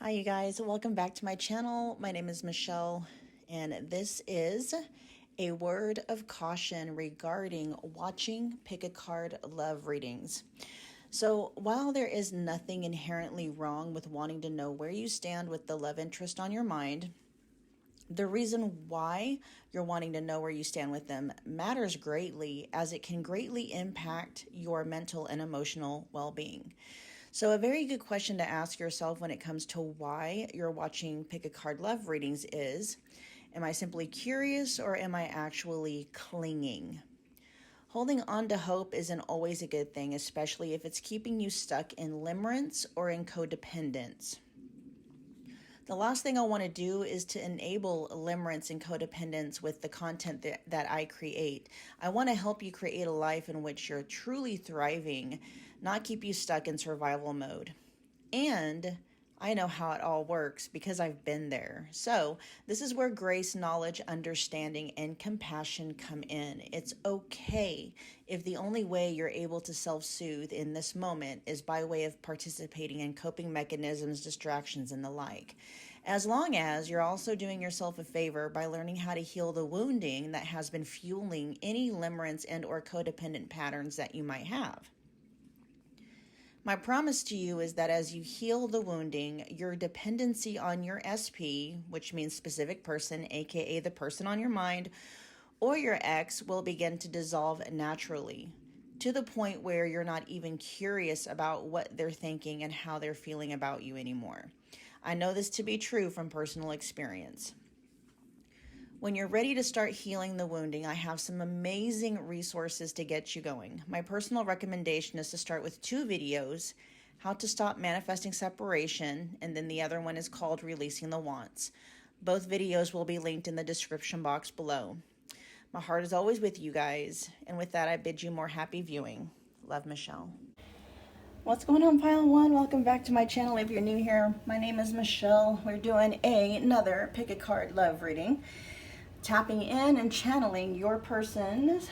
Hi you guys, welcome back to my channel. My name is Michelle and this is a word of caution regarding watching pick a card love readings. So while there is nothing inherently wrong with wanting to know where you stand with the love interest on your mind, the reason why you're wanting to know where you stand with them matters greatly, as it can greatly impact your mental and emotional well-being. So a very good question to ask yourself when it comes to why you're watching pick a card love readings is, am I simply curious or am I actually clinging? Holding on to hope isn't always a good thing, especially if it's keeping you stuck in limerence or in codependence. The last thing I want to do is to enable limerence and codependence with the content that I create. I want to help you create a life in which you're truly thriving, not keep you stuck in survival mode. And I know how it all works because I've been there. So this is where grace, knowledge, understanding, and compassion come in. It's okay if the only way you're able to self-soothe in this moment is by way of participating in coping mechanisms, distractions, and the like. As long as you're also doing yourself a favor by learning how to heal the wounding that has been fueling any limerence and or codependent patterns that you might have. My promise to you is that as you heal the wounding, your dependency on your SP, which means specific person, aka the person on your mind, or your ex, will begin to dissolve naturally, to the point where you're not even curious about what they're thinking and how they're feeling about you anymore. I know this to be true from personal experience. When you're ready to start healing the wounding, I have some amazing resources to get you going. My personal recommendation is to start with 2 videos, how to stop manifesting separation, and then the other one is called Releasing the Wants. Both videos will be linked in the description box below. My heart is always with you guys, and with that I bid you more happy viewing. Love, Michelle. What's going on, Pile 1? Welcome back to my channel. If you're new here, my name is Michelle. We're doing another pick a card love reading. Tapping in and channeling your person's,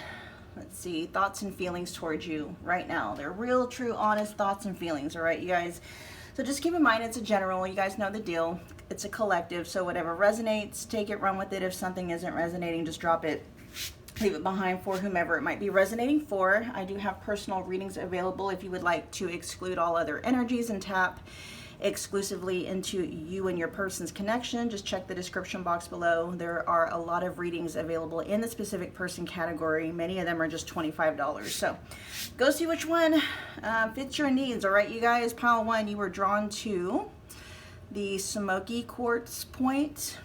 let's see, thoughts and feelings towards you right now. They're real, true, honest thoughts and feelings, all right, you guys? So just keep in mind, it's a general. You guys know the deal. It's a collective, so whatever resonates, take it, run with it. If something isn't resonating, just drop it. Leave it behind for whomever it might be resonating for. I do have personal readings available if you would like to exclude all other energies and tap exclusively into you and your person's connection. Just check the description box below. There are a lot of readings available in the specific person category. Many of them are just $25. So go see which one fits your needs. All right, you guys, Pile 1, you were drawn to the Smoky Quartz point.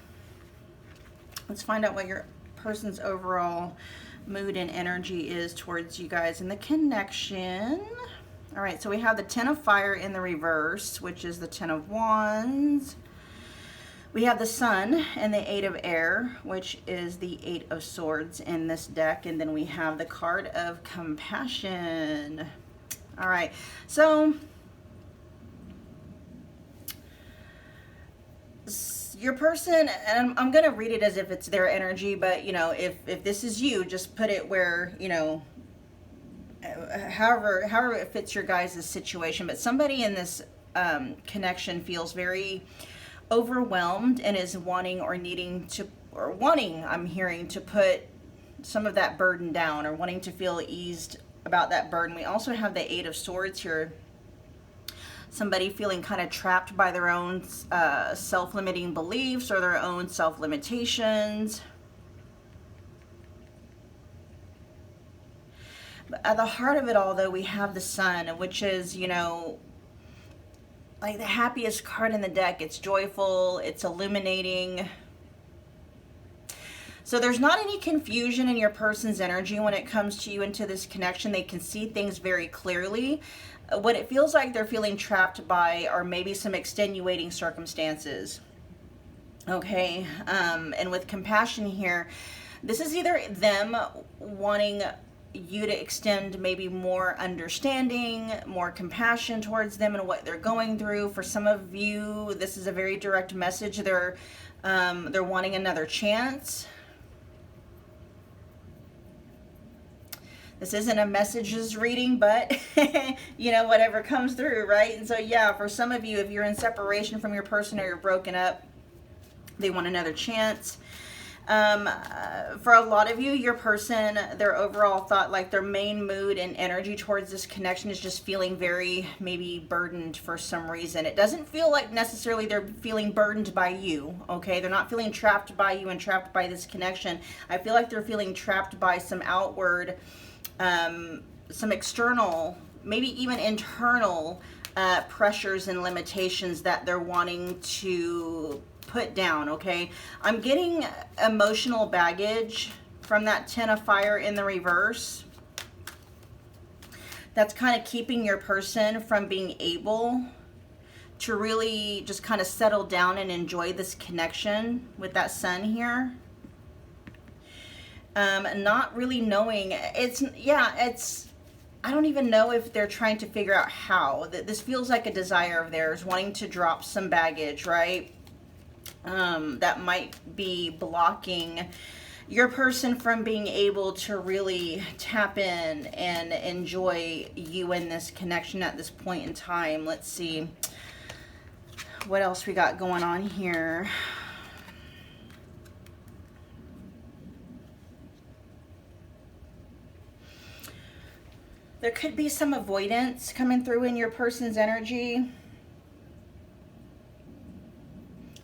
Let's find out what your person's overall mood and energy is towards you guys in the connection. All right, so we have the 10 of Fire in the reverse, which is the 10 of Wands. We have the Sun and the 8 of Air, which is the 8 of Swords in this deck. And then we have the card of Compassion. All right, so your person, and I'm going to read it as if it's their energy, but, you know, if this is you, just put it where, you know, however it fits your guys' situation. But somebody in this connection feels very overwhelmed and is wanting or needing to, or wanting, I'm hearing, to put some of that burden down, or wanting to feel eased about that burden. We also have the 8 of Swords here. Somebody feeling kind of trapped by their own self-limiting beliefs or their own self-limitations. But at the heart of it all, though, we have the Sun, which is, you know, like the happiest card in the deck. It's joyful, it's illuminating. So there's not any confusion in your person's energy when it comes to you into this connection. They can see things very clearly. What it feels like they're feeling trapped by are maybe some extenuating circumstances. Okay, and with Compassion here, this is either them wanting you to extend maybe more understanding, more compassion towards them and what they're going through. For some of you, this is a very direct message. They're wanting another chance. This isn't a messages reading, but you know, whatever comes through, right? And so, yeah, for some of you, if you're in separation from your person or you're broken up, they want another chance. For a lot of you, your person, their overall thought, like their main mood and energy towards this connection is just feeling very maybe burdened for some reason. It doesn't feel like necessarily they're feeling burdened by you, okay? They're not feeling trapped by you and trapped by this connection. I feel like they're feeling trapped by some outward, some external, maybe even internal pressures and limitations that they're wanting to put down, okay? I'm getting emotional baggage from that 10 of fire in the reverse. That's kind of keeping your person from being able to really just kind of settle down and enjoy this connection with that sun here. Not really knowing, I don't even know if they're trying to figure out how. This feels like a desire of theirs, wanting to drop some baggage, right? That might be blocking your person from being able to really tap in and enjoy you in this connection at this point in time. Let's see what else we got going on here. There could be some avoidance coming through in your person's energy.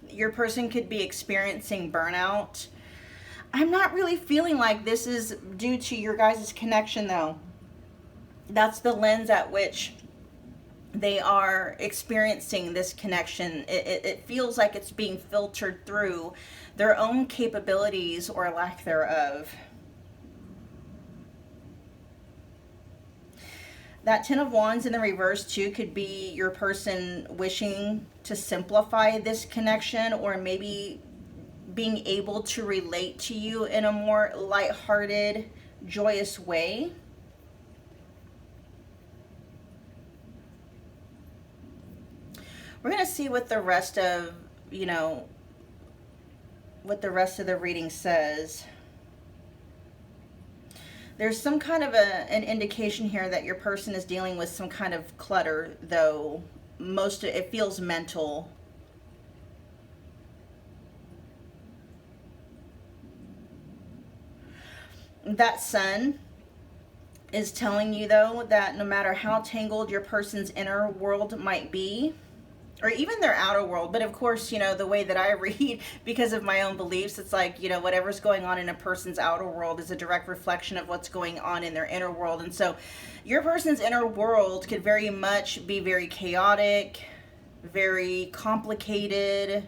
Your person could be experiencing burnout. I'm not really feeling like this is due to your guys' connection, though. That's the lens at which they are experiencing this connection. It feels like it's being filtered through their own capabilities or lack thereof. That 10 of Wands in the reverse, too, could be your person wishing to simplify this connection, or maybe being able to relate to you in a more lighthearted, joyous way. We're going to see what the rest of, what the rest of the reading says. There's some kind of an indication here that your person is dealing with some kind of clutter, though. It feels mental. That sun is telling you, though, that no matter how tangled your person's inner world might be, or even their outer world, but of course, the way that I read, because of my own beliefs, it's like, whatever's going on in a person's outer world is a direct reflection of what's going on in their inner world. And so your person's inner world could very much be very chaotic, very complicated.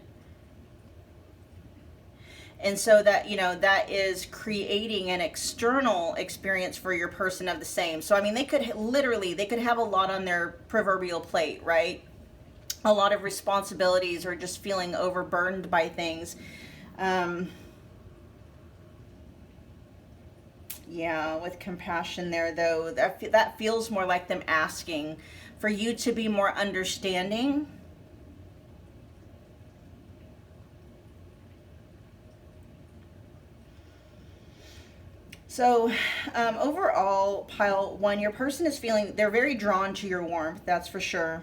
And so that, that is creating an external experience for your person of the same. So, I mean, they could have a lot on their proverbial plate, right? A lot of responsibilities, or just feeling overburdened by things. Yeah, with compassion there, though, that feels more like them asking for you to be more understanding. So overall, pile one, your person is feeling, they're very drawn to your warmth, that's for sure.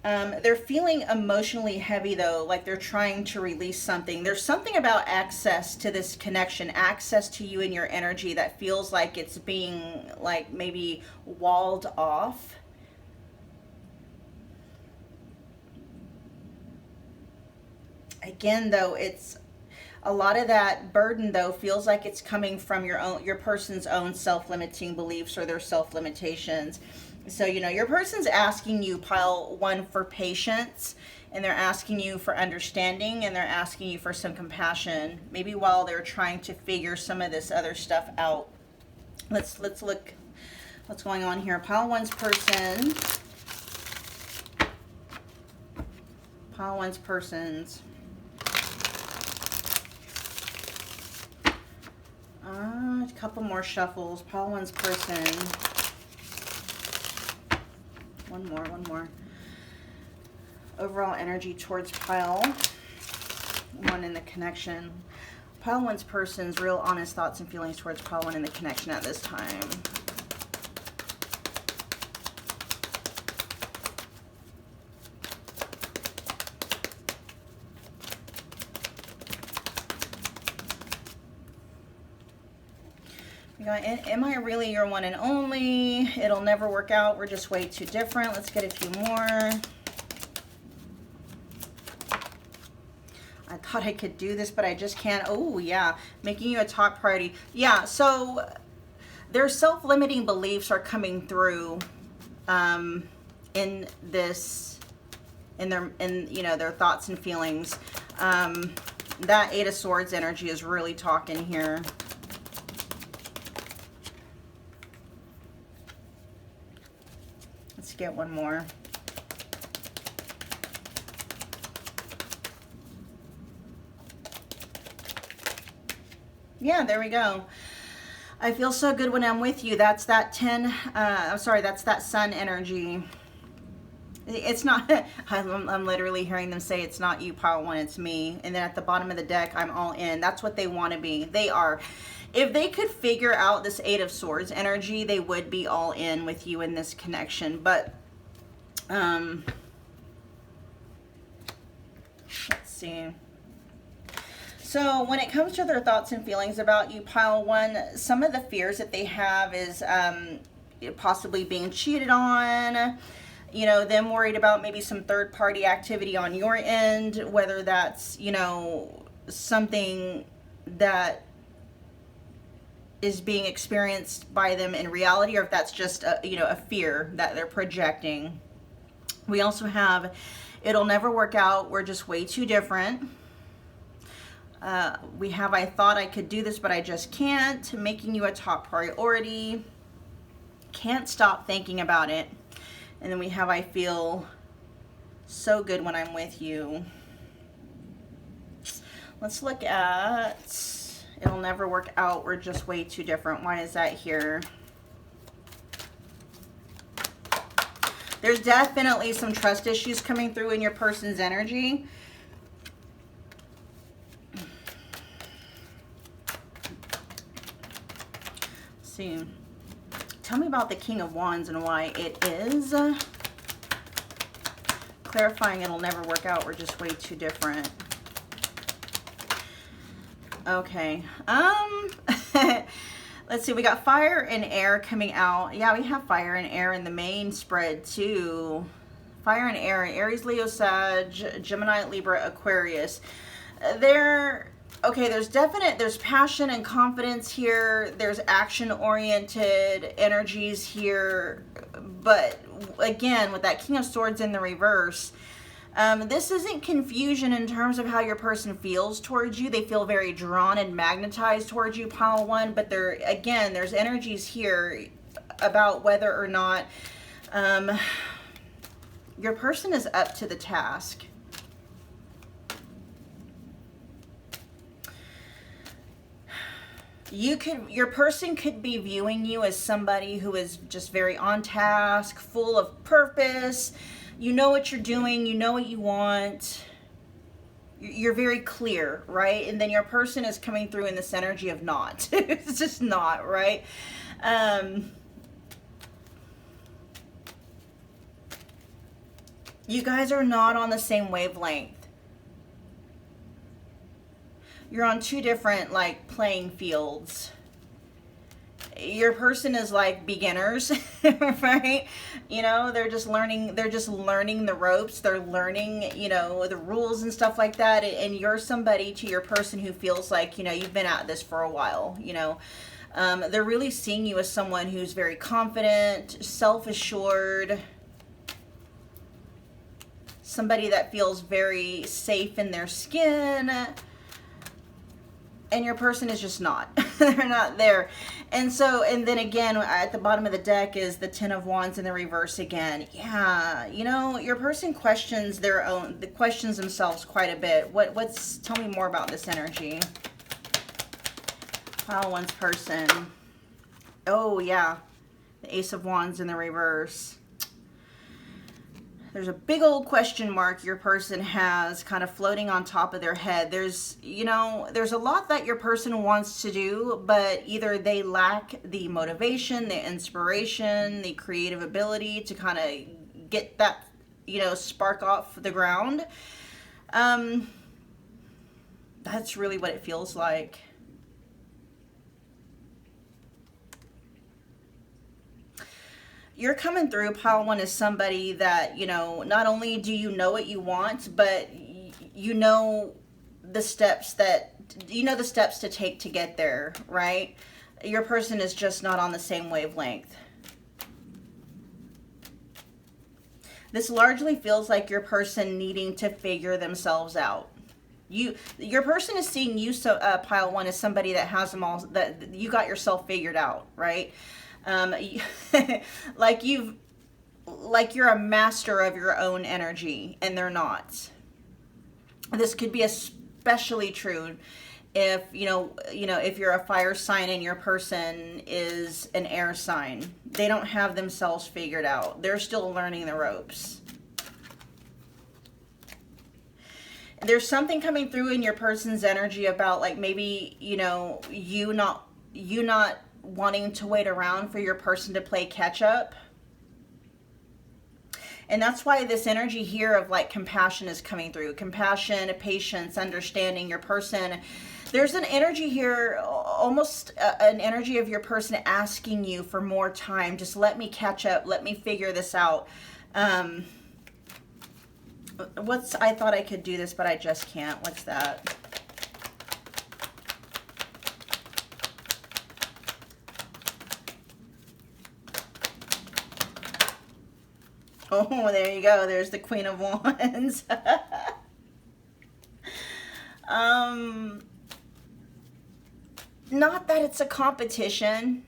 They're feeling emotionally heavy, though, like they're trying to release something. There's something about access to this connection, access to you and your energy, that feels like it's being, like, maybe walled off. Again, though, it's a lot of that burden, though, feels like it's coming from your person's own self-limiting beliefs or their self-limitations. So, your person's asking you, pile one, for patience, and they're asking you for understanding, and they're asking you for some compassion, maybe while they're trying to figure some of this other stuff out. Let's look what's going on here. Pile one's person. Pile one's persons. A couple more shuffles. Pile one's person. One more. Overall energy towards pile one in the connection. Pile one's person's real honest thoughts and feelings towards pile one in the connection at this time. We got, am I really your one and only? It'll never work out. We're just way too different. Let's get a few more. I thought I could do this, but I just can't. Oh, yeah. Making you a top priority. Yeah, so their self-limiting beliefs are coming through in this, in you know, their thoughts and feelings. That Eight of Swords energy is really talking here. Let's get one more. Yeah, there we go. I feel so good when I'm with you. That's that 10, I'm sorry, that's that sun energy. It's not, I'm literally hearing them say it's not you, pile one, it's me. And then at the bottom of the deck, I'm all in. That's what they want to be. They are. If they could figure out this Eight of Swords energy, they would be all in with you in this connection. But, let's see. So when it comes to their thoughts and feelings about you, pile one, some of the fears that they have is possibly being cheated on, you know, them worried about maybe some third-party activity on your end, whether that's, you know, something that is being experienced by them in reality, or if that's just a, you know, a fear that they're projecting. We also have, it'll never work out, we're just way too different. We have, I thought I could do this, but I just can't. Making you a top priority. Can't stop thinking about it. And then we have, I feel so good when I'm with you. Let's look at, it'll never work out. We're just way too different. Why is that here? There's definitely some trust issues coming through in your person's energy. See. Tell me about the King of Wands and why it is. Clarifying it'll never work out. We're just way too different. Okay. Let's see. We got fire and air coming out. Yeah, we have fire and air in the main spread too. Fire and air. Aries, Leo, Sag, Gemini, Libra, Aquarius. Okay, there's passion and confidence here. There's action-oriented energies here. But again, with that King of Swords in the reverse, this isn't confusion in terms of how your person feels towards you. They feel very drawn and magnetized towards you, pile one. But again, there's energies here about whether or not your person is up to the task. Your person could be viewing you as somebody who is just very on task, full of purpose. You know what you're doing, you know what you want. You're very clear, right? And then your person is coming through in this energy of not. It's just not, right? You guys are not on the same wavelength. You're on two different, like, playing fields. Your person is like beginners, right? You know, they're just learning the ropes. They're learning, you know, the rules and stuff like that. And you're somebody to your person who feels like, you know, you've been at this for a while, you know. They're really seeing you as someone who's very confident, self-assured, somebody that feels very safe in their skin. And your person is just not. They're not there. And so, and then again, at the bottom of the deck is the Ten of Wands in the reverse again. Yeah, you know, your person questions questions themselves quite a bit. Tell me more about this energy. Pile one's person. Oh, yeah. The Ace of Wands in the reverse. There's a big old question mark your person has kind of floating on top of their head. There's, you know, there's a lot that your person wants to do, but either they lack the motivation, the inspiration, the creative ability to kind of get that, you know, spark off the ground. That's really what it feels like. You're coming through, pile one, is somebody that, you know, not only do you know what you want, but you know the steps to take to get there, right? Your person is just not on the same wavelength. This largely feels like your person needing to figure themselves out. Your person is seeing you, so pile one, as somebody that has them all, that you got yourself figured out, right? Like you're a master of your own energy, and they're not. This could be especially true if if you're a fire sign and your person is an air sign. They don't have themselves figured out. They're still learning the ropes. There's something coming through in your person's energy about, like, maybe, you know, you not wanting to wait around for your person to play catch up. And that's why this energy here of like compassion is coming through. Compassion, patience, understanding your person. There's an energy here, almost an energy of your person asking you for more time. Just let me catch up. Let me figure this out. I thought I could do this, but I just can't. What's that? Oh, there you go. There's the Queen of Wands. Not that it's a competition,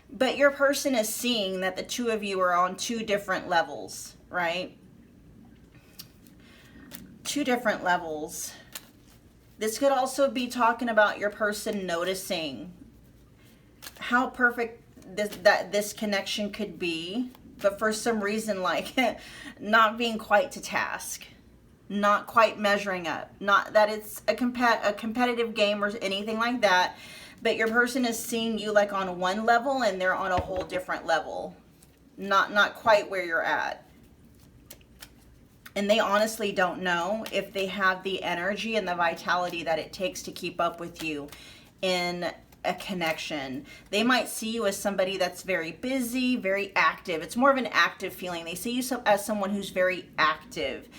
but your person is seeing that the two of you are on two different levels, right? Two different levels. This could also be talking about your person noticing how perfect this connection could be, but for some reason, like, not being quite to task, not quite measuring up. Not that it's a competitive game or anything like that, but your person is seeing you like on one level and they're on a whole different level, not quite where you're at. And they honestly don't know if they have the energy and the vitality that it takes to keep up with you in a connection. They might see you as somebody that's very busy, very active. It's more of an active feeling. They see you as someone who's very active,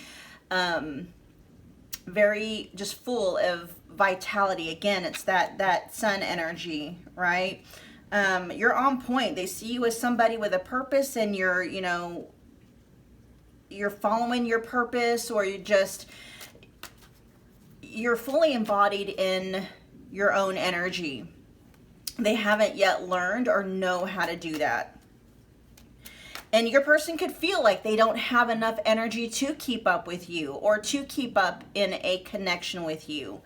very just full of vitality. Again, it's that sun energy, right? You're on point. They see you as somebody with a purpose, and you're following your purpose, or you're fully embodied in your own energy. They haven't yet learned or know how to do that. And your person could feel like they don't have enough energy to keep up with you or to keep up in a connection with you.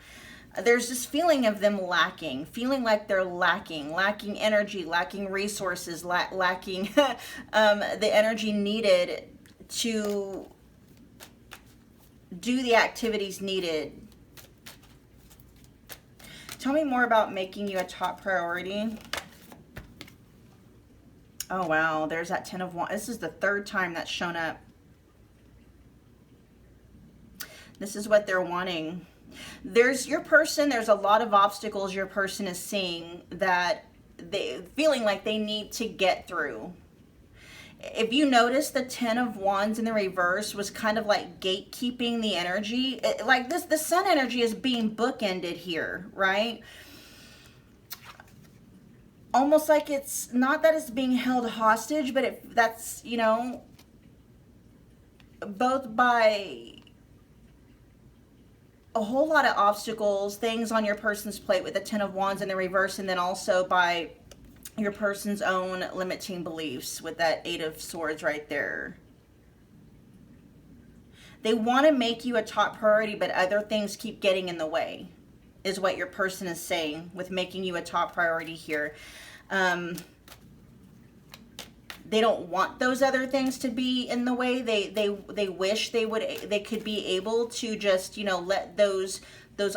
There's this feeling of them lacking, feeling like they're lacking energy, lacking resources, lacking the energy needed to do the activities needed. Tell me more about making you a top priority. Oh, wow. There's that 10 of Wands. This is the third time that's shown up. This is what they're wanting. There's your person. There's a lot of obstacles your person is seeing that they feeling like they need to get through. If you notice, the 10 of Wands in the reverse was kind of like gatekeeping the energy. Like this, the sun energy is being bookended here, right? Almost like it's not that it's being held hostage, but that's, you know, both by a whole lot of obstacles, things on your person's plate with the 10 of Wands in the reverse, and then also by your person's own limiting beliefs with that 8 of Swords right there. They want to make you a top priority, but other things keep getting in the way, is what your person is saying with making you a top priority here. they don't want those other things to be in the way. They wish they could be able to just, you know, let those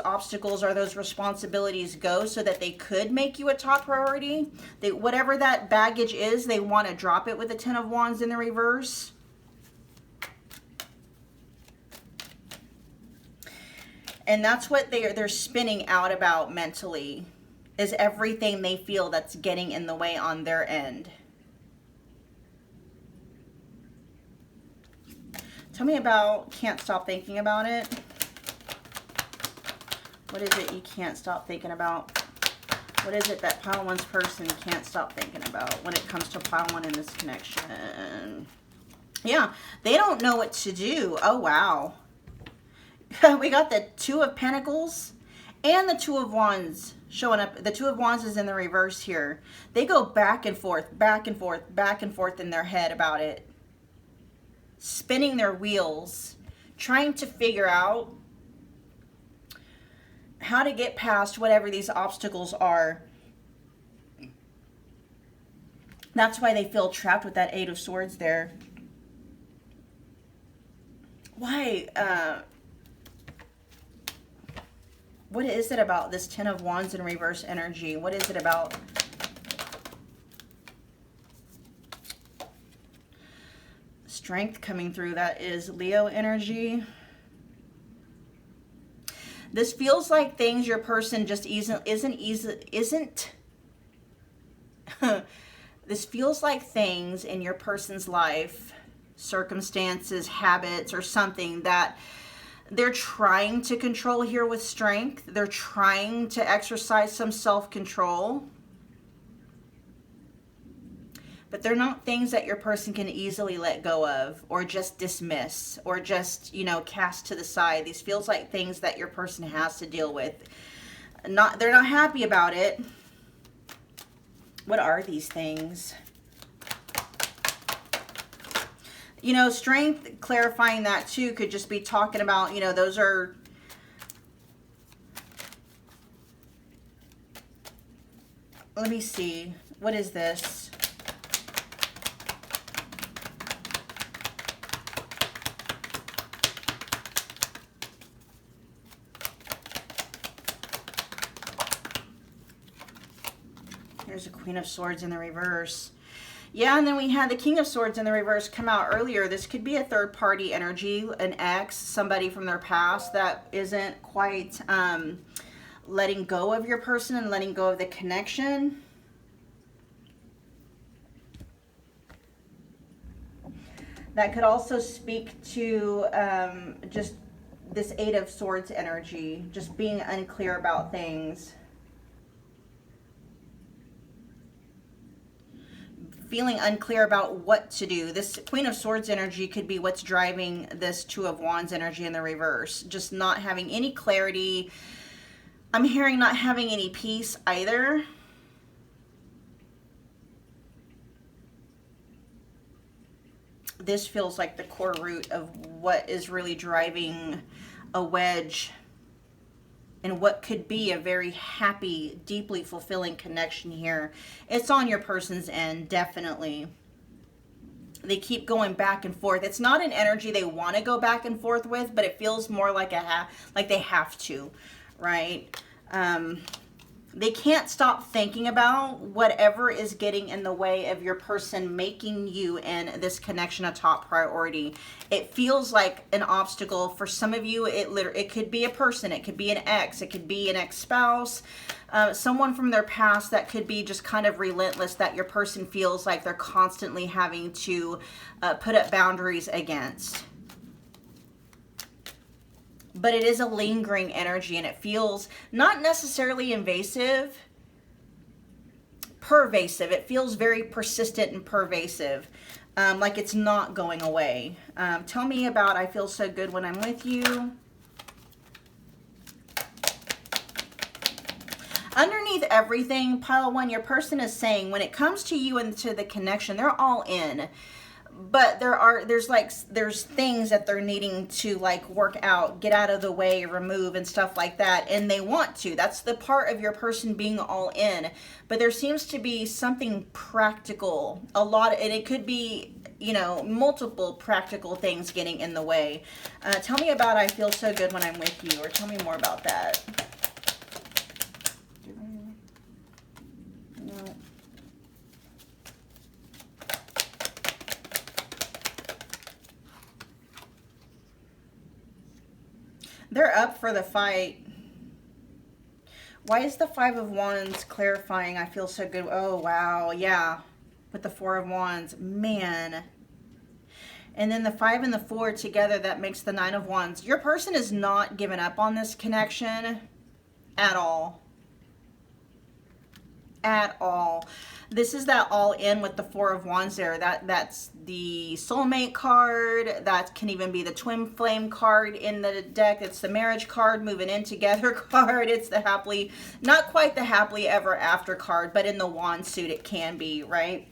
obstacles or those responsibilities go so that they could make you a top priority. Whatever that baggage is, they want to drop it with the Ten of Wands in the reverse. And that's what they're spinning out about mentally, is everything they feel that's getting in the way on their end. Tell me about can't stop thinking about it. What is it you can't stop thinking about? What is it that pile one's person can't stop thinking about when it comes to pile one in this connection? Yeah, they don't know what to do. Oh, wow. We got the Two of Pentacles and the Two of Wands showing up. The Two of Wands is in the reverse here. They go back and forth, back and forth, back and forth in their head about it. Spinning their wheels, trying to figure out how to get past whatever these obstacles are. That's why they feel trapped with that Eight of Swords there. Why? What is it about this Ten of Wands in reverse energy? What is it about? Strength coming through. That is Leo energy. This feels like things your person just isn't. This feels like things in your person's life, circumstances, habits, or something that they're trying to control here with strength. They're trying to exercise some self-control. But they're not things that your person can easily let go of or just dismiss or just, you know, cast to the side. These feels like things that your person has to deal with. They're not happy about it. What are these things? You know, strength, clarifying that too, could just be talking about, you know, those are, let me see, what is this? There's a Queen of Swords in the reverse. Yeah, and then we had the King of Swords in the reverse come out earlier. This could be a third-party energy, an ex, somebody from their past that isn't quite letting go of your person and letting go of the connection. That could also speak to just this Eight of Swords energy, just being unclear about things. Feeling unclear about what to do. This Queen of Swords energy could be what's driving this Two of Wands energy in the reverse. Just not having any clarity. I'm hearing not having any peace either. This feels like the core root of what is really driving a wedge and what could be a very happy, deeply fulfilling connection here. It's on your person's end, definitely. They keep going back and forth. It's not an energy they want to go back and forth with, but it feels more like like they have to, right? They can't stop thinking about whatever is getting in the way of your person making you and this connection a top priority. It feels like an obstacle for some of you. It could be a person, it could be an ex, it could be an ex-spouse, someone from their past that could be just kind of relentless, that your person feels like they're constantly having to put up boundaries against. But it is a lingering energy, and it feels not necessarily invasive, pervasive. It feels very persistent and pervasive, like it's not going away. Tell me about I feel so good when I'm with you. Underneath everything, pile one, your person is saying when it comes to you and to the connection, they're all in. but there's things that they're needing to like work out, get out of the way, remove and stuff like that, and they want to. That's the part of your person being all in. But there seems to be something practical, and it could be, you know, multiple practical things getting in the way. Tell me about I feel so good when I'm with you, or tell me more about that. They're up for the fight. Why is the Five of Wands clarifying? I feel so good. Oh, wow. Yeah. With the Four of Wands. Man. And then the 5 and the 4 together, that makes the 9 of Wands. Your person is not giving up on this connection at all. At all. This is that all in with the 4 of Wands there. That's the soulmate card. That can even be the twin flame card in the deck. It's the marriage card, moving in together card. It's the happily, not quite the happily ever after card, but in the wand suit it can be, right?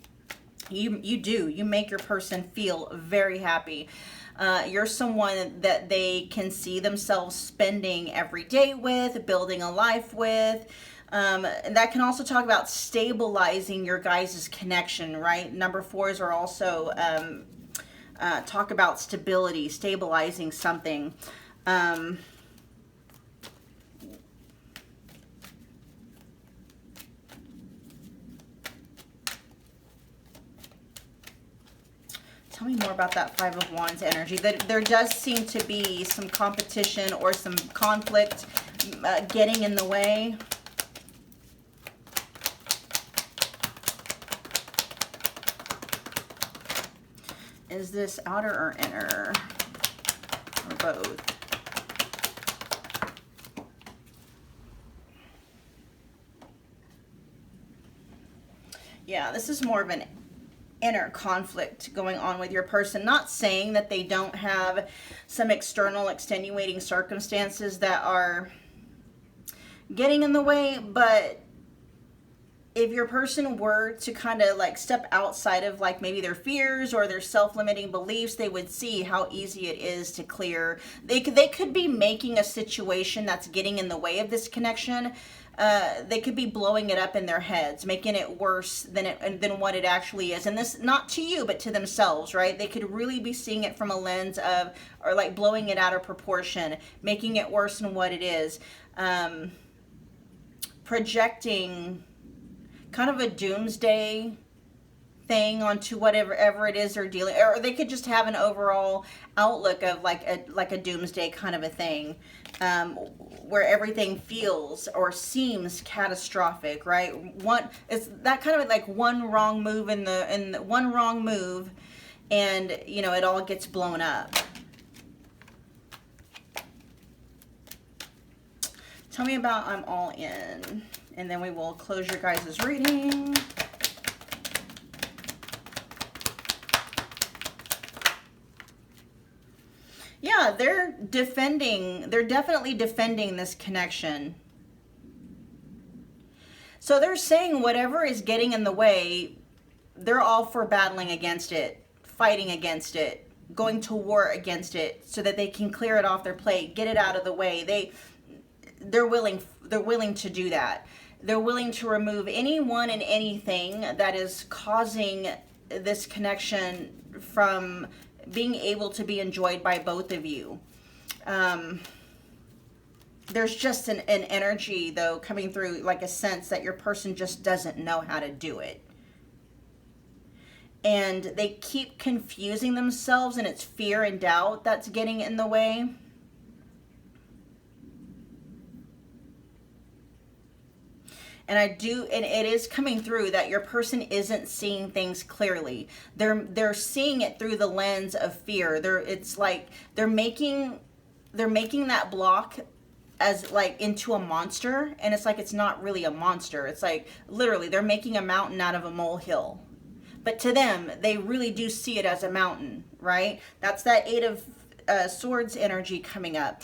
You make your person feel very happy. You're someone that they can see themselves spending every day with, building a life with. And that can also talk about stabilizing your guys' connection, right? Number 4s are also talk about stability, stabilizing something. Tell me more about that 5 of Wands energy. There does seem to be some competition or some conflict getting in the way. Is this outer or inner? Or both? Yeah, this is more of an inner conflict going on with your person. Not saying that they don't have some external extenuating circumstances that are getting in the way, but if your person were to kind of like step outside of like maybe their fears or their self-limiting beliefs, they would see how easy it is to clear. They could be making a situation that's getting in the way of this connection. They could be blowing it up in their heads, making it worse than what it actually is. And this, not to you, but to themselves, right? They could really be seeing it from a lens of, or like blowing it out of proportion, making it worse than what it is. Projecting kind of a doomsday thing onto whatever it is they're dealing, or they could just have an overall outlook of like a doomsday kind of a thing, where everything feels or seems catastrophic, right? It's that kind of like one wrong move in the one wrong move, and you know it all gets blown up. Tell me about I'm all in, and then we will close your guys' reading. Yeah, they're definitely defending this connection. So they're saying whatever is getting in the way, they're all for battling against it, fighting against it, going to war against it so that they can clear it off their plate, get it out of the way. They're willing to do that. They're willing to remove anyone and anything that is causing this connection from being able to be enjoyed by both of you. There's just an energy, though, coming through, like a sense that your person just doesn't know how to do it. And they keep confusing themselves, and it's fear and doubt that's getting in the way. And it is coming through that your person isn't seeing things clearly. They're seeing it through the lens of fear. It's like they're making that block as like into a monster, and it's like it's not really a monster. It's like literally they're making a mountain out of a molehill. But to them, they really do see it as a mountain, right? That's that 8 of Swords energy coming up.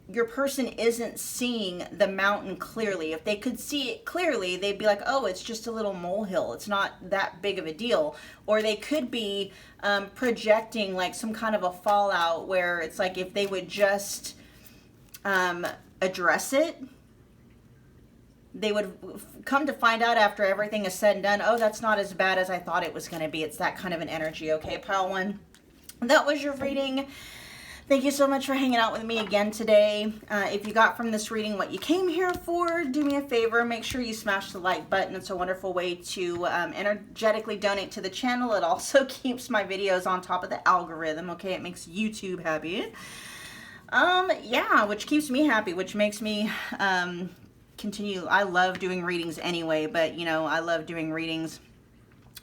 your person isn't seeing the mountain clearly. If they could see it clearly, they'd be like, oh, it's just a little molehill. It's not that big of a deal. Or they could be projecting like some kind of a fallout where it's like if they would just address it, they would come to find out after everything is said and done, oh, that's not as bad as I thought it was going to be. It's that kind of an energy. Okay, pile one. That was your reading. Thank you so much for hanging out with me again today. If you got from this reading what you came here for, do me a favor. Make sure you smash the like button. It's a wonderful way to energetically donate to the channel. It also keeps my videos on top of the algorithm. Okay, it makes YouTube happy. Yeah, which keeps me happy, which makes me continue. I love doing readings anyway, but you know, I love doing readings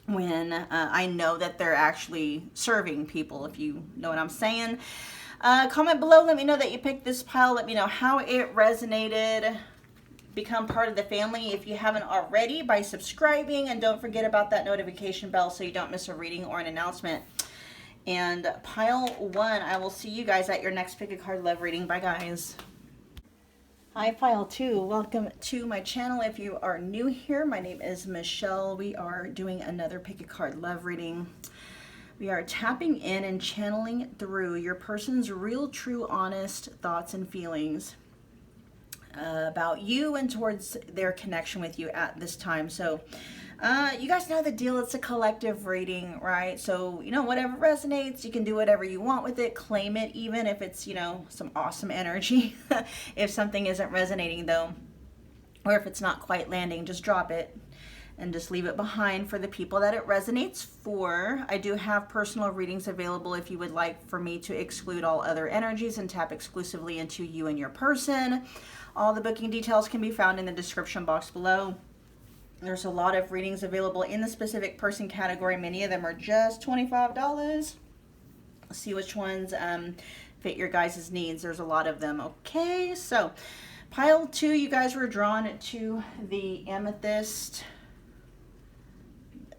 when I know that they're actually serving people, if you know what I'm saying. Comment below, let me know that you picked this pile, let me know how it resonated. Become part of the family if you haven't already by subscribing, and don't forget about that notification bell so you don't miss a reading or an announcement. And pile one, I will see you guys at your next pick a card love reading. Bye guys. Hi pile two, welcome to my channel. If you are new here, my name is Michelle. We are doing another pick a card love reading. We are tapping in and channeling through your person's real, true, honest thoughts and feelings about you and towards their connection with you at this time. So you guys know the deal. It's a collective reading, right? So, you know, whatever resonates, you can do whatever you want with it. Claim it, even if it's, you know, some awesome energy. If something isn't resonating, though, or if it's not quite landing, just drop it and just leave it behind for the people that it resonates for. I do have personal readings available if you would like for me to exclude all other energies and tap exclusively into you and your person. All the booking details can be found in the description box below. There's a lot of readings available in the specific person category. Many of them are just $25. Let's see which ones fit your guys' needs. There's a lot of them. Okay, so pile two, you guys were drawn to the Amethyst.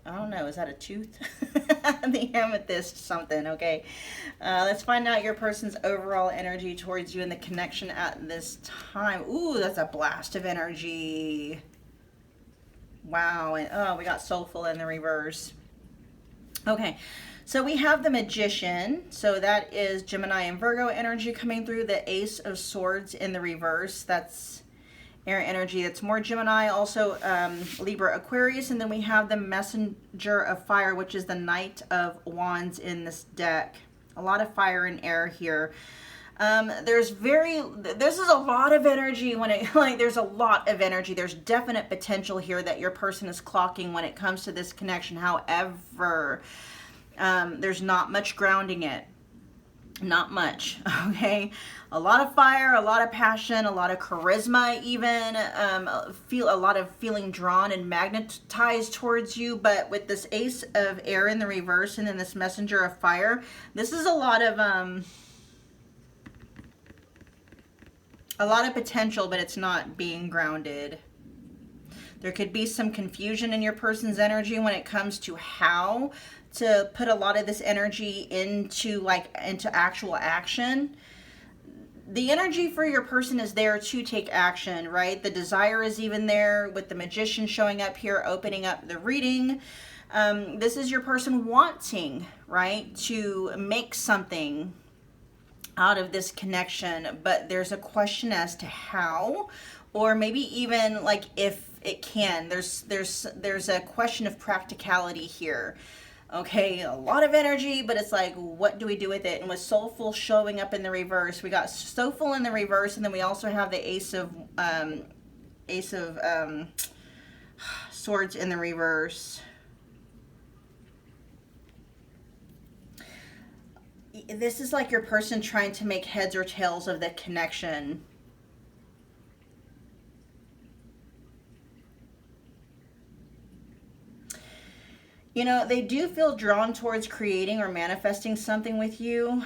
I don't know, is that a tooth? The Amethyst something, okay. Let's find out your person's overall energy towards you and the connection at this time. Ooh, that's a blast of energy. Wow, and oh, we got Soulful in the reverse. Okay, so we have the Magician. So that is Gemini and Virgo energy coming through. The Ace of Swords in the reverse. That's air energy. That's more Gemini. Also Libra, Aquarius. And then we have the Messenger of Fire, which is the Knight of Wands in this deck. A lot of fire and air here. This is a lot of energy when it, like, there's a lot of energy. There's definite potential here that your person is clocking when it comes to this connection. However, there's not much grounding it. Not much, okay? A lot of fire, a lot of passion, a lot of charisma even, a lot of feeling drawn and magnetized towards you. But with this Ace of Air in the reverse and then this Messenger of Fire, this is a lot of potential, but it's not being grounded. There could be some confusion in your person's energy when it comes to how to put a lot of this energy into actual action. The energy for your person is there to take action, right? The desire is even there with the Magician showing up here, opening up the reading. This is your person wanting, right, to make something out of this connection, but there's a question as to how, or maybe even like if it can. There's a question of practicality here. Okay, a lot of energy, but it's like, what do we do with it? And with Soulful showing up in the reverse, we got Soulful in the reverse, and then we also have the Ace of Swords in the reverse. This is like your person trying to make heads or tails of the connection. You know, they do feel drawn towards creating or manifesting something with you.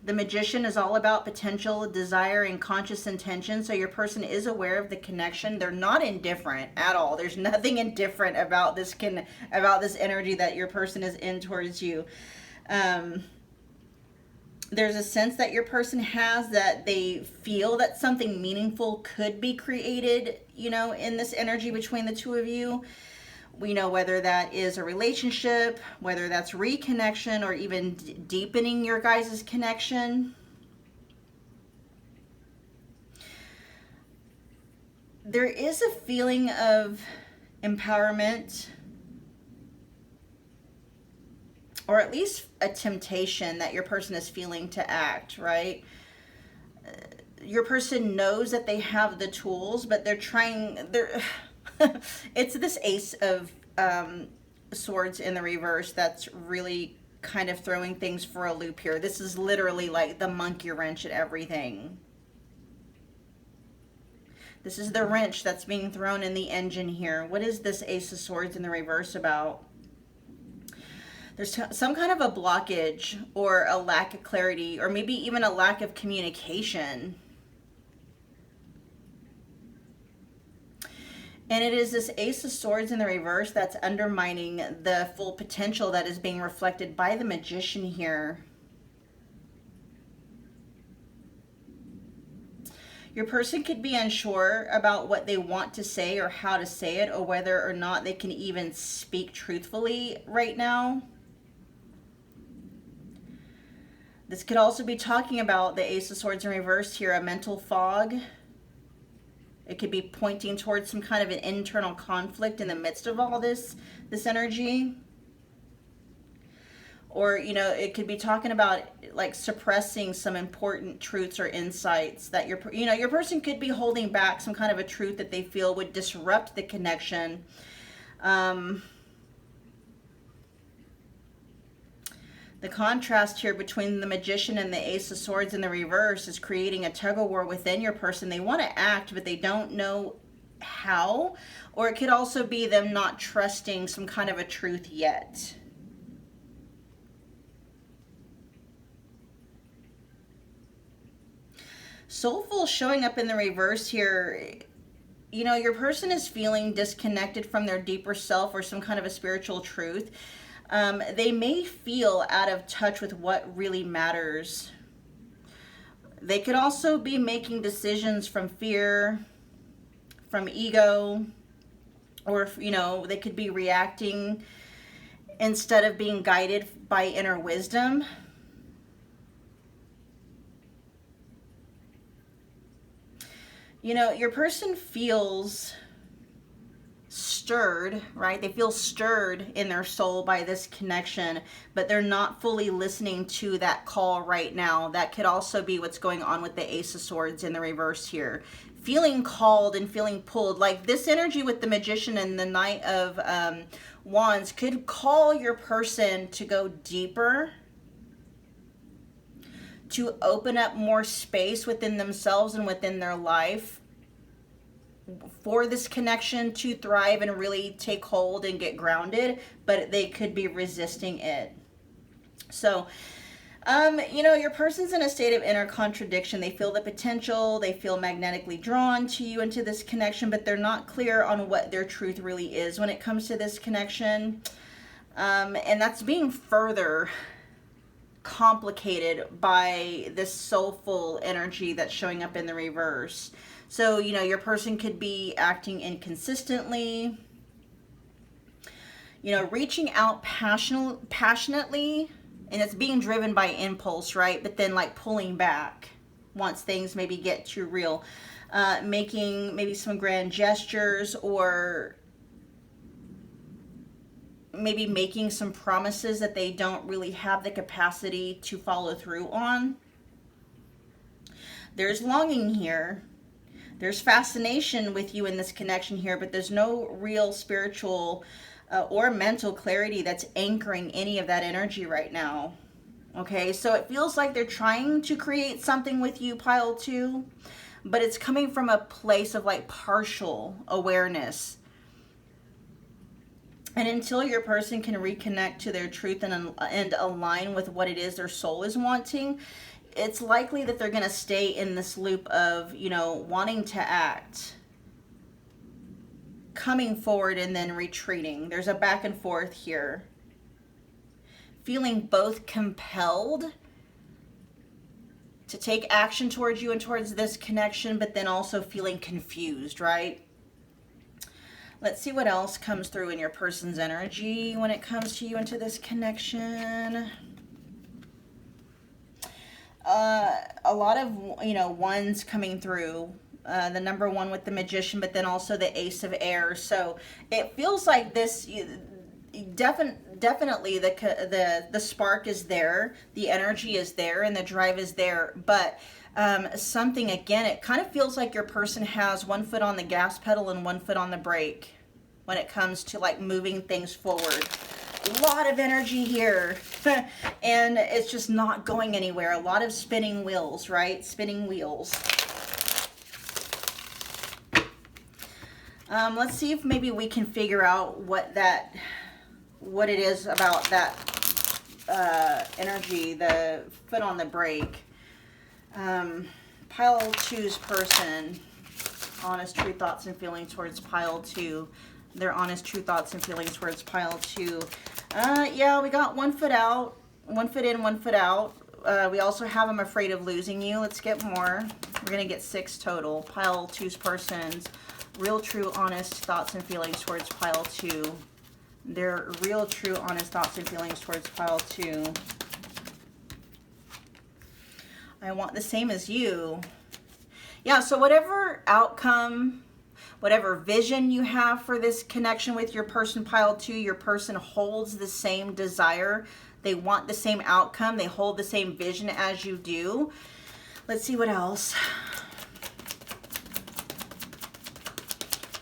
The Magician is all about potential, desire, and conscious intention. So your person is aware of the connection. They're not indifferent at all. There's nothing indifferent about this energy that your person is in towards you. There's a sense that your person has that they feel that something meaningful could be created, you know, in this energy between the two of you. We know whether that is a relationship, whether that's reconnection, or even deepening your guys' connection. There is a feeling of empowerment, or at least a temptation that your person is feeling to act, right? Your person knows that they have the tools, but they're it's this Ace of Swords in the reverse that's really kind of throwing things for a loop here. This is literally like the monkey wrench at everything. This is the wrench that's being thrown in the engine here. What is this Ace of Swords in the reverse about? There's some kind of a blockage or a lack of clarity, or maybe even a lack of communication. And it is this Ace of Swords in the reverse that's undermining the full potential that is being reflected by the Magician here. Your person could be unsure about what they want to say or how to say it, or whether or not they can even speak truthfully right now. This could also be talking about the Ace of Swords in reverse here, a mental fog. It could be pointing towards some kind of an internal conflict in the midst of all this energy. Or, you know, it could be talking about like suppressing some important truths or insights that your person could be holding back some kind of a truth that they feel would disrupt the connection. The contrast here between the Magician and the Ace of Swords in the reverse is creating a tug-of-war within your person. They want to act, but they don't know how. Or it could also be them not trusting some kind of a truth yet. Soulful showing up in the reverse here. You know, your person is feeling disconnected from their deeper self or some kind of a spiritual truth. They may feel out of touch with what really matters. They could also be making decisions from fear, from ego, or, you know, they could be reacting instead of being guided by inner wisdom. You know, your person feels stirred, right? They feel stirred in their soul by this connection, but they're not fully listening to that call right now. That could also be what's going on with the Ace of Swords in the reverse here. Feeling called and feeling pulled. Like this energy with the Magician and the Knight of Wands could call your person to go deeper, to open up more space within themselves and within their life for this connection to thrive and really take hold and get grounded, but they could be resisting it. So, you know, your person's in a state of inner contradiction. They feel the potential, they feel magnetically drawn to you into this connection, but they're not clear on what their truth really is when it comes to this connection. And that's being further complicated by this soulful energy that's showing up in the reverse. So, you know, your person could be acting inconsistently, you know, reaching out passionately, and it's being driven by impulse, right? But then like pulling back once things maybe get too real, making maybe some grand gestures, or maybe making some promises that they don't really have the capacity to follow through on. There's longing here. There's fascination with you in this connection here, but there's no real spiritual or mental clarity that's anchoring any of that energy right now. Okay, so it feels like they're trying to create something with you, pile 2, but it's coming from a place of like partial awareness. And until your person can reconnect to their truth and align with what it is their soul is wanting, it's likely that they're going to stay in this loop of, you know, wanting to act, coming forward and then retreating. There's a back and forth here. Feeling both compelled to take action towards you and towards this connection, but then also feeling confused, right? Let's see what else comes through in your person's energy when it comes to you into this connection. A lot of, ones coming through. The number 1 with the Magician, but then also the Ace of Air. So it feels like this, definitely the spark is there, the energy is there, and the drive is there. But something, again, it kind of feels like your person has one foot on the gas pedal and one foot on the brake when it comes to like moving things forward. A lot of energy here and it's just not going anywhere. A lot of spinning wheels, right? Spinning wheels. Let's see if maybe we can figure out what it is about that energy, the foot on the brake. Pile 2's person, honest, true thoughts and feelings towards pile 2. Their honest, true thoughts and feelings towards pile 2. Yeah, we got one foot out, one foot in, one foot out. We also have I'm afraid of losing you. Let's get more. We're going to get 6 total. Pile 2's person's real, true, honest thoughts and feelings towards pile 2. Their real, true, honest thoughts and feelings towards pile 2. I want the same as you. Yeah, so whatever outcome, whatever vision you have for this connection with your person, pile 2, your person holds the same desire. They want the same outcome. They hold the same vision as you do. Let's see what else.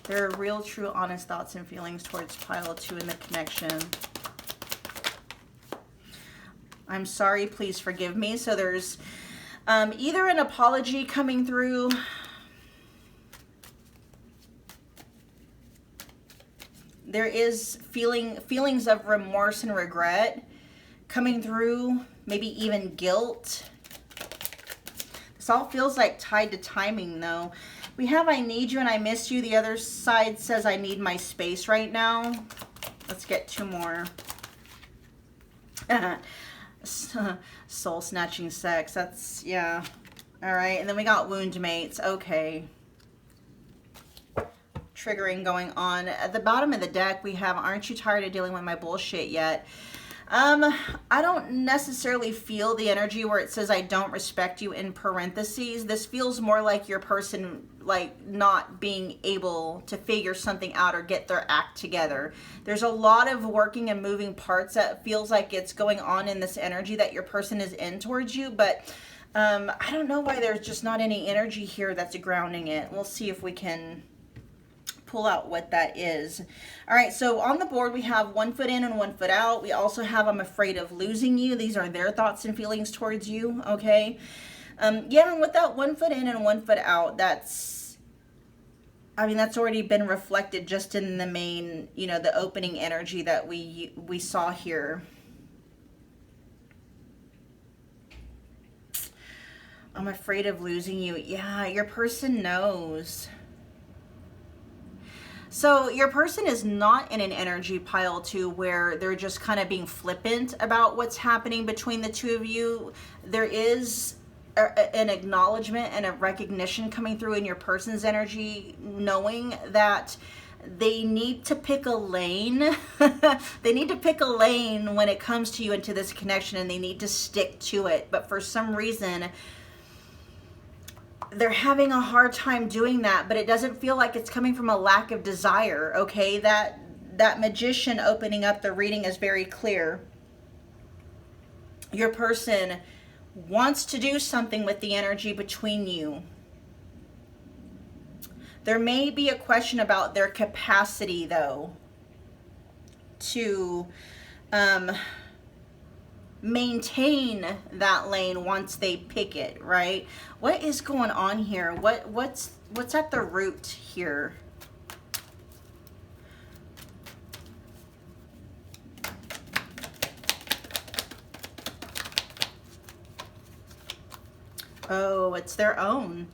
There are real, true, honest thoughts and feelings towards pile 2 in the connection. I'm sorry, please forgive me. So there's either an apology coming through. There is feelings of remorse and regret coming through, maybe even guilt. This all feels like tied to timing though. We have I need you and I miss you. The other side says I need my space right now. Let's get 2 more. Soul snatching sex. That's, yeah. All right. And then we got wound mates. Okay. Triggering going on. At the bottom of the deck, we have aren't you tired of dealing with my bullshit yet? I don't necessarily feel the energy where it says I don't respect you in parentheses. This feels more like your person like not being able to figure something out or get their act together. There's a lot of working and moving parts that feels like it's going on in this energy that your person is in towards you, but I don't know why there's just not any energy here that's grounding it. We'll see if we can pull out what that is. All right, so on the board we have 1 foot in and 1 foot out. We also have I'm afraid of losing you. These are their thoughts and feelings towards you, okay? Yeah, and with that 1 foot in and 1 foot out, that's already been reflected just in the main, the opening energy that we saw here. I'm afraid of losing you. Yeah, your person knows. So your person is not in an energy pile 2 where they're just kind of being flippant about what's happening between the two of you. There is an acknowledgement and a recognition coming through in your person's energy, knowing that they need to pick a lane. They need to pick a lane when it comes to you into this connection, and they need to stick to it. But for some reason, they're having a hard time doing that, but it doesn't feel like it's coming from a lack of desire, okay? That Magician opening up the reading is very clear. Your person wants to do something with the energy between you. There may be a question about their capacity, though, to maintain that lane once they pick it, right? What is going on here? What's at the root here? Oh, it's their own.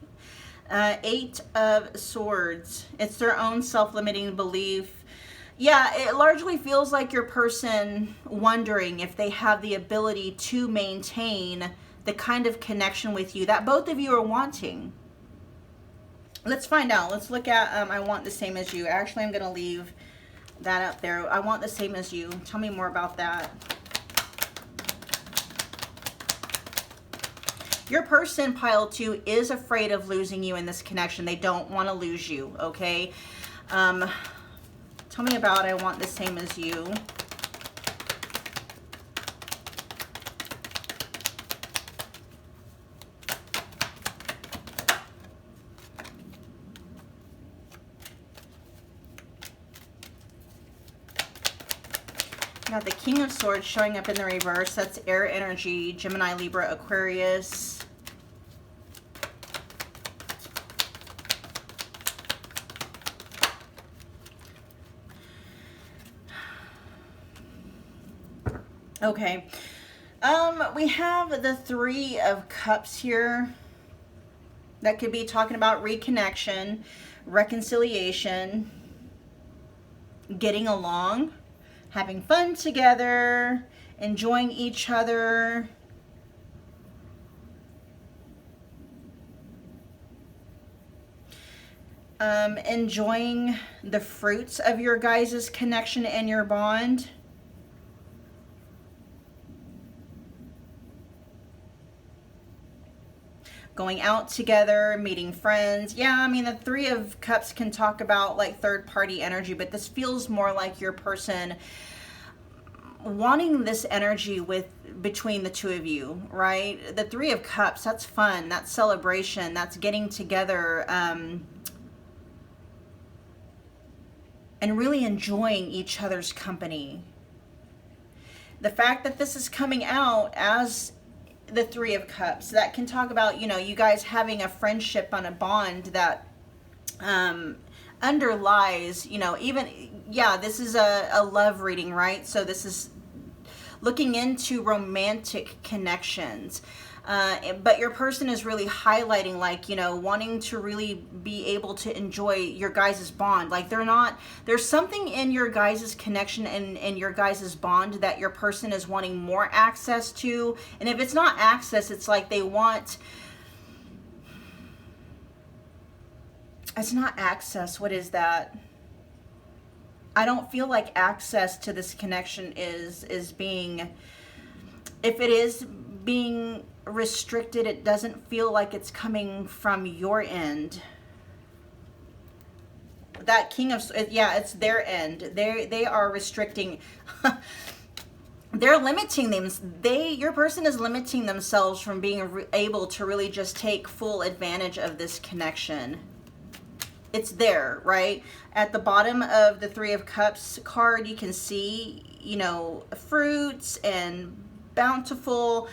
8 of Swords. It's their own self-limiting belief. Yeah, it largely feels like your person wondering if they have the ability to maintain the kind of connection with you that both of you are wanting. Let's find out. Let's look at I want the same as you. Actually, I'm going to leave that up there. I want the same as you. Tell me more about that. Your person, pile 2, is afraid of losing you in this connection. They don't want to lose you, okay? Tell me about I want the same as you. Got the King of Swords showing up in the reverse. That's air energy, Gemini, Libra, Aquarius. Okay. We have the 3 of Cups here. That could be talking about reconnection, reconciliation, getting along, having fun together, enjoying each other. Enjoying the fruits of your guys' connection and your bond. Going out together, meeting friends. Yeah, I mean, the 3 of Cups can talk about like third-party energy, but this feels more like your person wanting this energy between the 2 of you, right? The 3 of Cups, that's fun, that's celebration, that's getting together, and really enjoying each other's company. The fact that this is coming out as the 3 of Cups, that can talk about, you know, you guys having a friendship on a bond that underlies, you know, even, yeah, this is a love reading, right? So this is looking into romantic connections. But your person is really highlighting, like, you know, wanting to really be able to enjoy your guys' bond. Like, there's something in your guys' connection and your guys' bond that your person is wanting more access to. And if it's not access, it's like they want, it's not access. What is that? I don't feel like access to this connection is being, if it is being restricted, it doesn't feel like it's coming from your end. That King of, yeah, it's their end. They are restricting. They're limiting them. Your person is limiting themselves from being able to really just take full advantage of this connection. It's there, right? At the bottom of the 3 of Cups card, you can see, you know, fruits and bountiful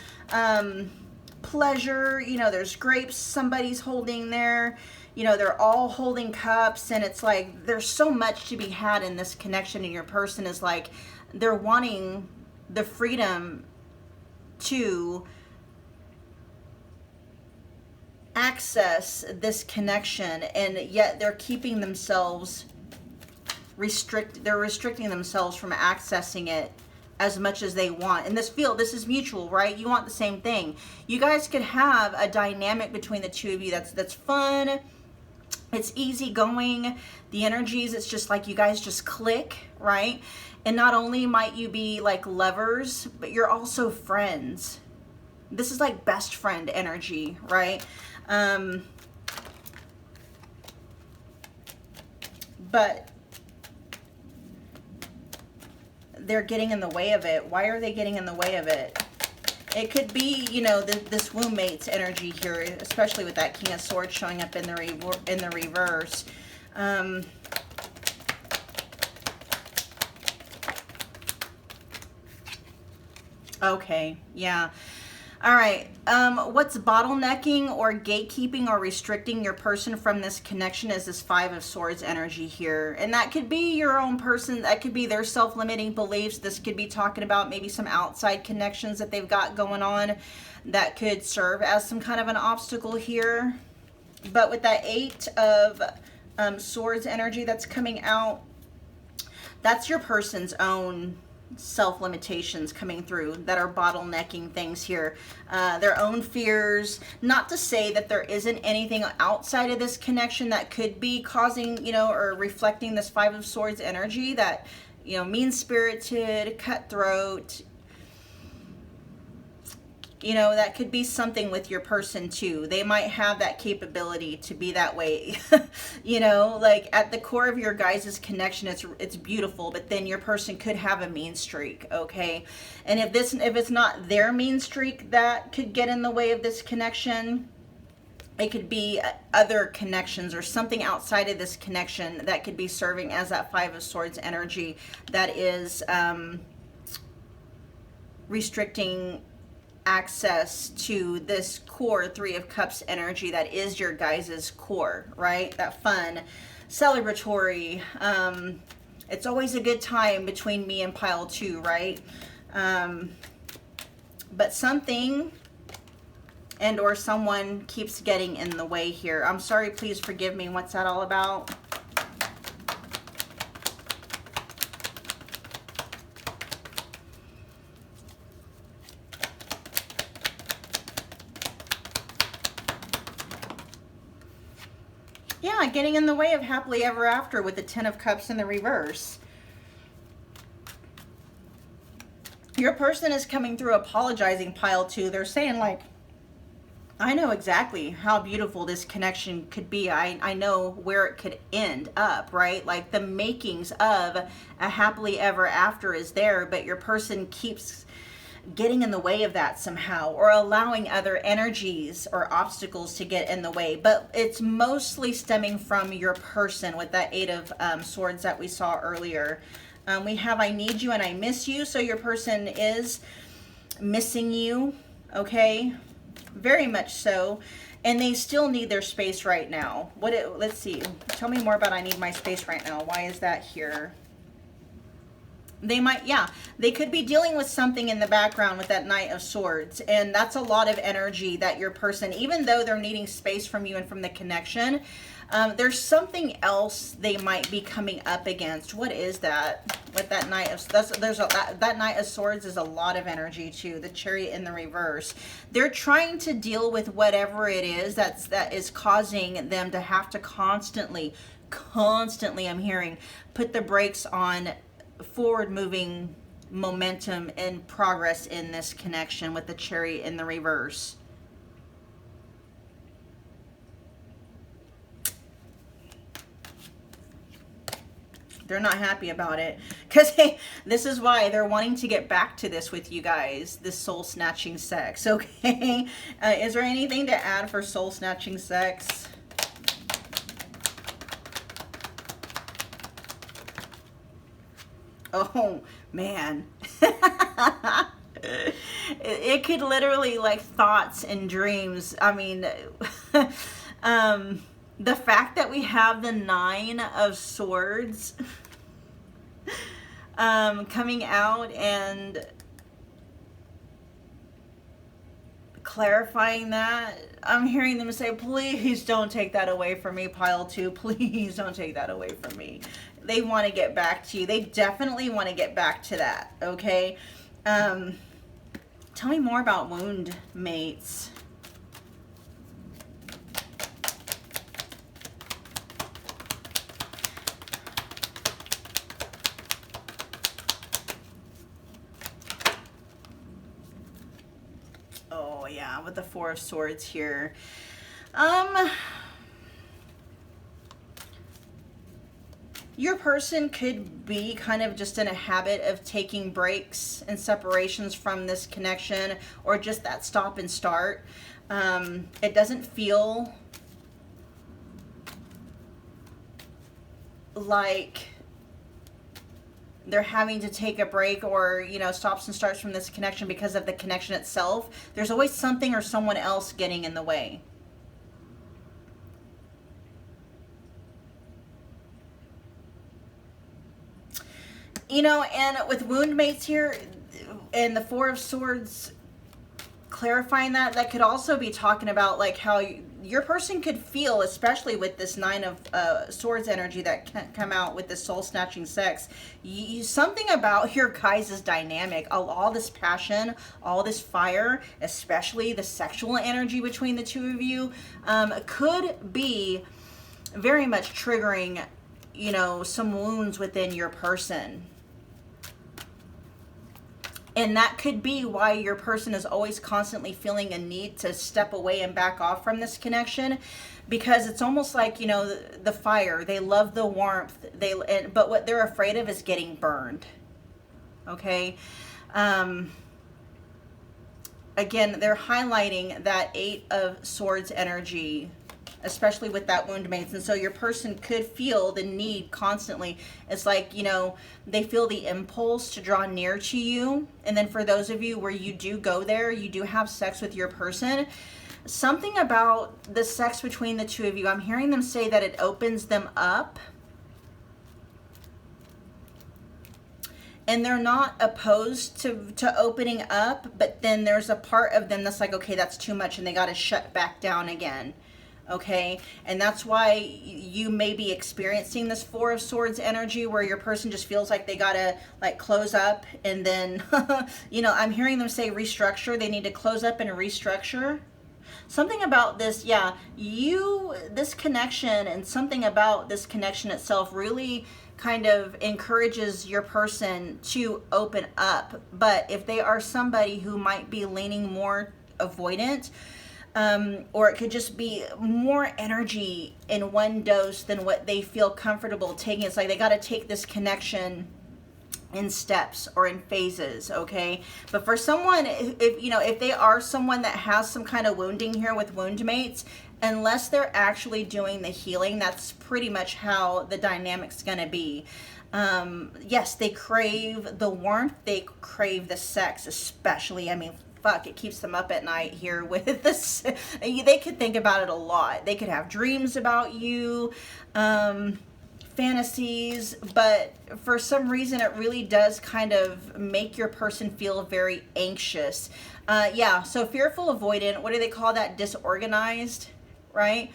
pleasure. You know, there's grapes somebody's holding there. You know, they're all holding cups, and it's like there's so much to be had in this connection, and your person is like, they're wanting the freedom to access this connection, and yet they're keeping themselves they're restricting themselves from accessing it as much as they want. And this is mutual, right? You want the same thing. You guys could have a dynamic between the 2 of you that's fun, it's easygoing, the energies, it's just like you guys just click, right? And not only might you be like lovers, but you're also friends. This is like best friend energy, right? But they're getting in the way of it. Why are they getting in the way of it? It could be, you know, this womb mate's energy here, especially with that King of Swords showing up in the reverse. Okay, yeah. All right, what's bottlenecking or gatekeeping or restricting your person from this connection is this 5 of Swords energy here. And that could be your own person. That could be their self-limiting beliefs. This could be talking about maybe some outside connections that they've got going on that could serve as some kind of an obstacle here. But with that 8 of Swords energy that's coming out, that's your person's own self-limitations coming through that are bottlenecking things here. Their own fears. Not to say that there isn't anything outside of this connection that could be causing, you know, or reflecting this Five of Swords energy, that, you know, mean-spirited, cutthroat. You know, that could be something with your person too. They might have that capability to be that way. You know, like at the core of your guys' connection, it's beautiful, but then your person could have a mean streak, okay? And if it's not their mean streak that could get in the way of this connection, it could be other connections or something outside of this connection that could be serving as that Five of Swords energy that is restricting access to this core Three of Cups energy that is your guys' core, right? That fun, celebratory, it's always a good time between me and pile 2, right? But something and or someone keeps getting in the way here. I'm sorry, please forgive me. What's that all about? Yeah, getting in the way of happily ever after with the Ten of Cups in the reverse. Your person is coming through apologizing, pile 2. They're saying like, I know exactly how beautiful this connection could be. I know where it could end up, right? Like the makings of a happily ever after is there, but your person keeps getting in the way of that somehow, or allowing other energies or obstacles to get in the way. But it's mostly stemming from your person with that Eight of Swords that we saw earlier. We have I need you and I miss you. So your person is missing you, okay? Very much so. And they still need their space right now. Let's see. Tell me more about I need my space right now. Why is that here? They might, yeah, they could be dealing with something in the background with that Knight of Swords. And that's a lot of energy that your person, even though they're needing space from you and from the connection, there's something else they might be coming up against. What is that? With that Knight of, that Knight of Swords is a lot of energy too. The Chariot in the reverse. They're trying to deal with whatever it is that is causing them to have to constantly, I'm hearing, put the brakes on forward moving momentum and progress in this connection with the Chariot in the reverse. They're not happy about it because this is why they're wanting to get back to this with you guys, this soul snatching sex, okay? Is there anything to add for soul snatching sex? Oh, man. It could literally, like, thoughts and dreams. I mean, the fact that we have the Nine of Swords coming out and clarifying that, I'm hearing them say, please don't take that away from me, pile 2. Please don't take that away from me. They want to get back to you. They definitely want to get back to that, okay? Tell me more about wound mates. Oh, yeah, with the Four of Swords here. Your person could be kind of just in a habit of taking breaks and separations from this connection, or just that stop and start. It doesn't feel like they're having to take a break or, you know, stops and starts from this connection because of the connection itself. There's always something or someone else getting in the way. You know, and with wound mates here and the Four of Swords clarifying that, that could also be talking about like how your person could feel, especially with this Nine of Swords energy that can come out with this soul snatching sex. Something about your guys' dynamic, all this passion, all this fire, especially the sexual energy between the two of you, could be very much triggering, you know, some wounds within your person. And that could be why your person is always constantly feeling a need to step away and back off from this connection, because it's almost like, you know, the fire, they love the warmth, but what they're afraid of is getting burned. Okay. Again, they're highlighting that Eight of Swords energy, especially with that wound mates. And so your person could feel the need constantly. It's like, you know, they feel the impulse to draw near to you. And then for those of you where you do go there, you do have sex with your person, something about the sex between the two of you, I'm hearing them say that it opens them up. And they're not opposed to opening up, but then there's a part of them that's like, okay, that's too much, and they got to shut back down again. Okay, and that's why you may be experiencing this Four of Swords energy, where your person just feels like they gotta like close up, and then you know, I'm hearing them say restructure. They need to close up and restructure. Something about this, yeah, this connection, and something about this connection itself really kind of encourages your person to open up. But if they are somebody who might be leaning more avoidant, or it could just be more energy in one dose than what they feel comfortable taking. It's like they got to take this connection in steps or in phases, okay? But for someone, if you know, if they are someone that has some kind of wounding here with wound mates, unless they're actually doing the healing, that's pretty much how the dynamic's gonna be. Yes, they crave the warmth, they crave the sex, especially, I mean, fuck, it keeps them up at night here with this. They could think about it a lot. They could have dreams about you, fantasies, but for some reason it really does kind of make your person feel very anxious. Yeah, so fearful, avoidant, what do they call that? Disorganized, right?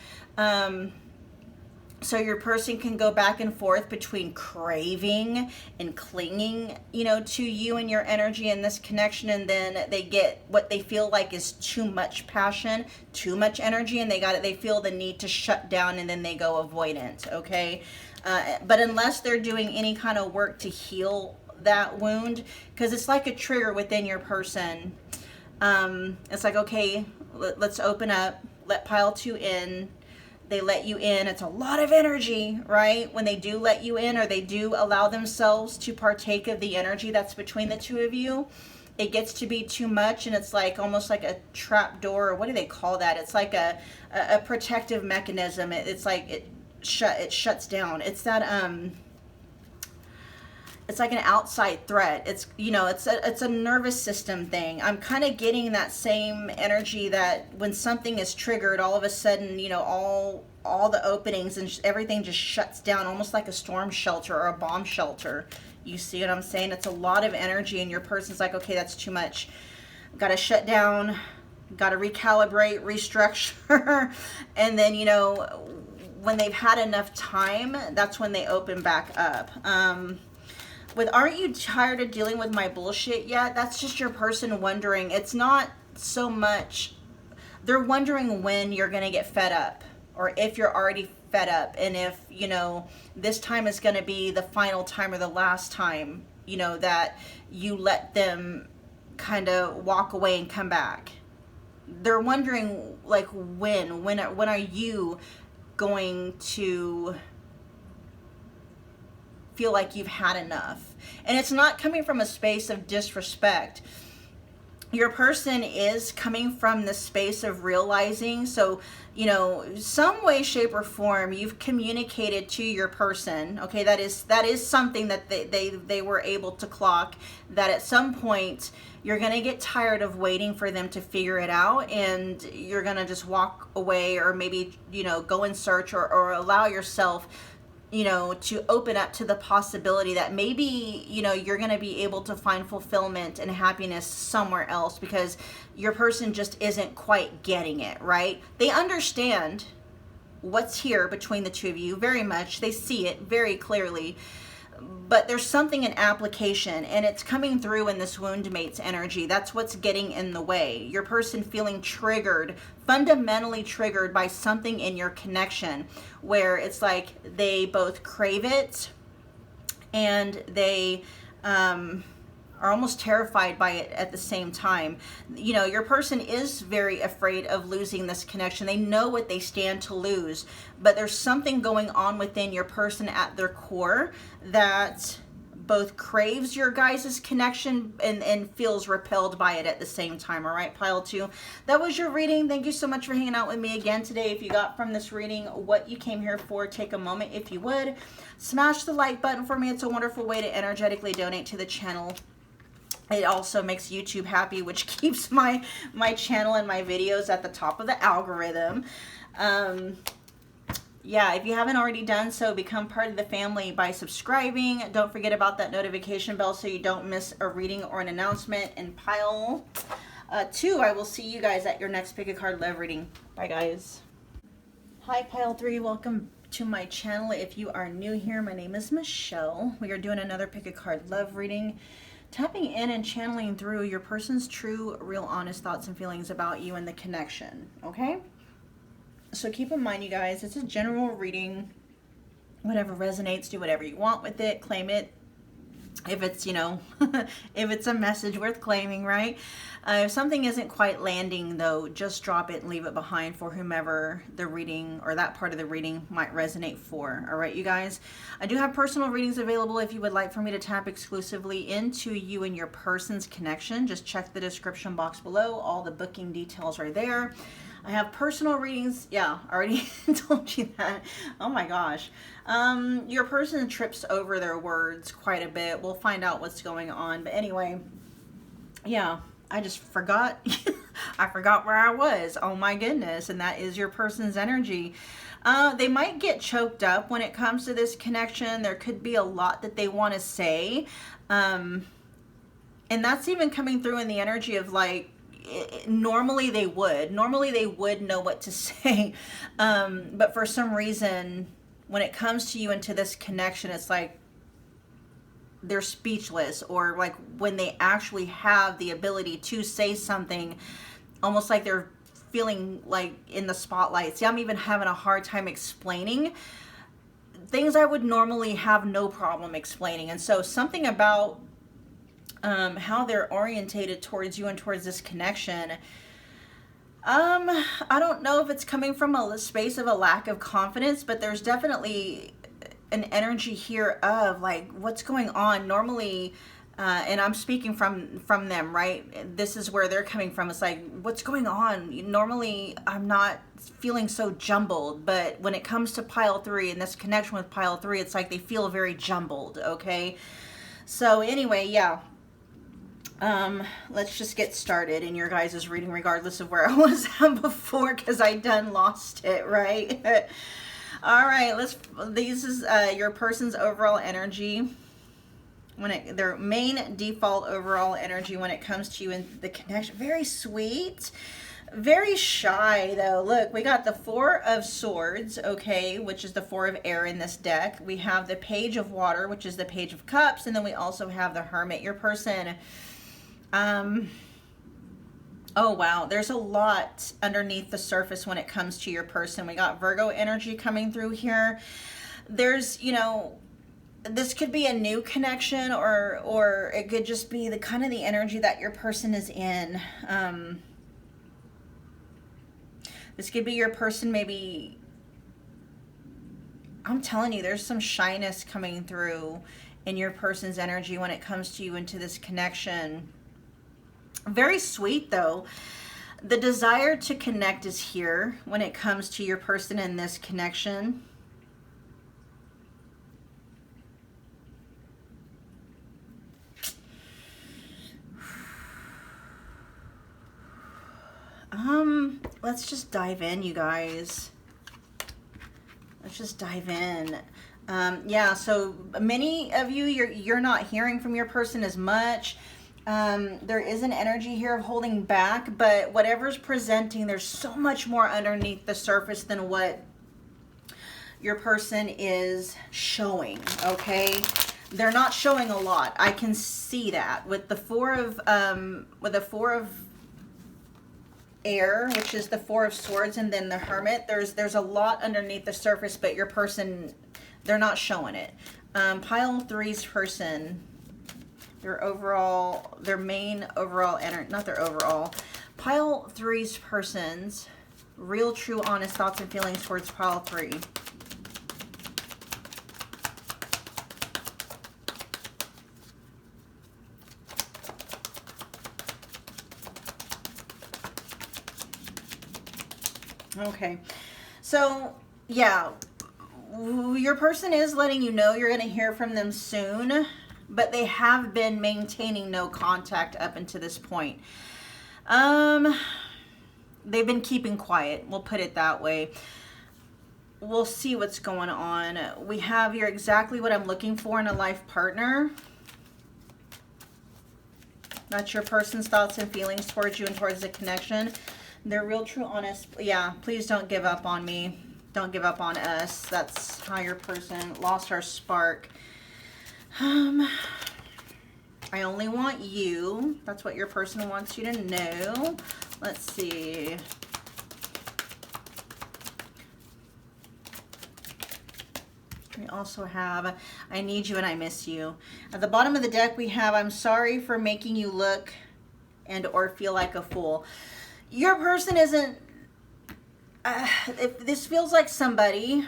So your person can go back and forth between craving and clinging, you know, to you and your energy in this connection, and then they get what they feel like is too much passion, too much energy, and they feel the need to shut down, and then they go avoidant, okay? But unless they're doing any kind of work to heal that wound, because it's like a trigger within your person. It's like, okay, let's open up, let pile two in. They let you in. It's a lot of energy, right? When they do let you in, or they do allow themselves to partake of the energy that's between the two of you, it gets to be too much, and it's like almost like a trap door, or what do they call that? It's like a protective mechanism. It's like it shuts down. It's that it's like an outside threat. It's, you know, it's a nervous system thing. I'm kind of getting that same energy that when something is triggered, all of a sudden, you know, all the openings and everything just shuts down, almost like a storm shelter or a bomb shelter. You see what I'm saying? It's a lot of energy, and your person's like, okay, that's too much. Got to shut down, got to recalibrate, restructure, and then, you know, when they've had enough time, that's when they open back up. With aren't you tired of dealing with my bullshit yet? That's just your person wondering. It's not so much, they're wondering when you're going to get fed up, or if you're already fed up, and if, you know, this time is going to be the final time or the last time, you know, that you let them kind of walk away and come back. They're wondering, like, when are you going to feel like you've had enough? And it's not coming from a space of disrespect. Your person is coming from the space of realizing, so, you know, some way, shape, or form, you've communicated to your person, okay, that is something that they were able to clock, that at some point you're going to get tired of waiting for them to figure it out, and you're going to just walk away, or maybe, you know, go in search, or allow yourself you know, to open up to the possibility that maybe, you know, you're going to be able to find fulfillment and happiness somewhere else because your person just isn't quite getting it, right? They understand what's here between the two of you very much. They see it very clearly. But there's something in application, and it's coming through in this wound mate's energy. That's what's getting in the way. Your person feeling triggered, fundamentally triggered by something in your connection, where it's like they both crave it and they are almost terrified by it at the same time. You know, your person is very afraid of losing this connection. They know what they stand to lose, but there's something going on within your person at their core that both craves your guys' connection and feels repelled by it at the same time. All right, pile 2. That was your reading. Thank you so much for hanging out with me again today. If you got from this reading what you came here for, take a moment, if you would, smash the like button for me. It's a wonderful way to energetically donate to the channel. It also makes YouTube happy, which keeps my channel and my videos at the top of the algorithm. Yeah, if you haven't already done so, become part of the family by subscribing. Don't forget about that notification bell so you don't miss a reading or an announcement. And pile 2, I will see you guys at your next Pick a Card Love reading. Bye, guys. Hi, pile 3. Welcome to my channel. If you are new here, my name is Michelle. We are doing another Pick a Card Love reading, tapping in and channeling through your person's true, real, honest thoughts and feelings about you and the connection, okay? So keep in mind, you guys, it's a general reading. Whatever resonates, do whatever you want with it, claim it. If it's, you know, if it's a message worth claiming, right? If something isn't quite landing, though, just drop it and leave it behind for whomever the reading or that part of the reading might resonate for. All right, you guys? I do have personal readings available if you would like for me to tap exclusively into you and your person's connection. Just check the description box below. All the booking details are there. I have personal readings. Yeah, already told you that. Oh my gosh. Your person trips over their words quite a bit. We'll find out what's going on. But anyway, yeah, I just forgot. I forgot where I was. Oh my goodness. And that is your person's energy. They might get choked up when it comes to this connection. There could be a lot that they want to say. And that's even coming through in the energy of like, normally they would know what to say, but for some reason when it comes to you into this connection, it's like they're speechless, or like when they actually have the ability to say something, almost like they're feeling like in the spotlight. See, I'm even having a hard time explaining things I would normally have no problem explaining. And so something about how they're orientated towards you and towards this connection, I don't know if it's coming from a space of a lack of confidence, but there's definitely an energy here of like, what's going on? Normally, and I'm speaking from them, right? This is where they're coming from. It's like, what's going on? Normally, I'm not feeling so jumbled, but when it comes to pile 3 and this connection with pile 3, it's like they feel very jumbled, okay? So anyway, yeah. Let's just get started in your guys' reading, regardless of where I was at before, because I done lost it, right? All right, this is your person's overall energy. Their main default overall energy when it comes to you and the connection. Very sweet, very shy though. Look, we got the 4 of Swords, okay, which is the 4 of air in this deck. We have the Page of Water, which is the Page of Cups, and then we also have the Hermit. Your person, oh wow, there's a lot underneath the surface when it comes to your person. We got Virgo energy coming through here. There's, you know, this could be a new connection, or it could just be the kind of the energy that your person is in. This could be your person, maybe, I'm telling you, there's some shyness coming through in your person's energy when it comes to you into this connection. Very sweet though. The desire to connect is here when it comes to your person in this connection. Let's just dive in, you guys. Let's just dive in. Yeah, so many of you, you're not hearing from your person as much. There is an energy here of holding back, but whatever's presenting, there's so much more underneath the surface than what your person is showing, okay? They're not showing a lot. I can see that with the four of air, which is the Four of Swords, and then the Hermit. There's a lot underneath the surface, but your person, they're not showing it. Pile three's person, their main overall energy, not their overall. Pile three's person's real, true, honest thoughts and feelings towards pile three. Okay, so yeah, your person is letting you know you're going to hear from them soon, but they have been maintaining no contact up until this point. They've been keeping quiet, we'll put it that way. We'll see what's going on. We have, you're exactly what I'm looking for in a life partner. That's your person's thoughts and feelings towards you and towards the connection. They're real, true, honest. Yeah, please don't give up on me. Don't give up on us. That's how your person lost our spark. I only want you. That's what your person wants you to know. Let's see. We also have, I need you and I miss you. At the bottom of the deck, we have, I'm sorry for making you look and or feel like a fool. Your person isn't, if this feels like somebody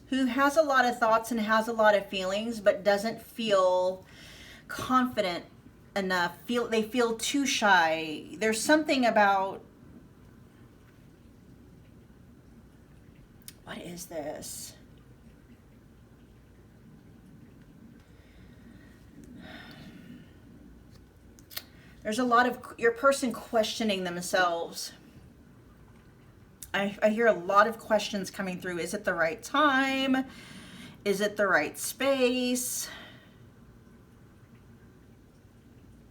who has a lot of thoughts and has a lot of feelings, but doesn't feel confident enough. They feel too shy. There's something about, what is this? There's a lot of your person questioning themselves. I hear a lot of questions coming through. Is it the right time? Is it the right space?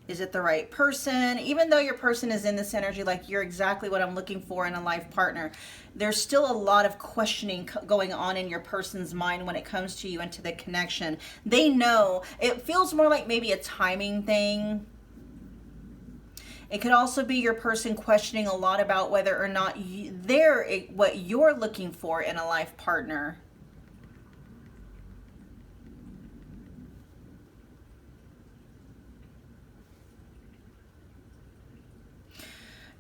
Is it the right person? Even though your person is in this energy, like you're exactly what I'm looking for in a life partner, there's still a lot of questioning going on in your person's mind when it comes to you and to the connection. They know, it feels more like maybe a timing thing. It could also be your person questioning a lot about whether or not they're what you're looking for in a life partner.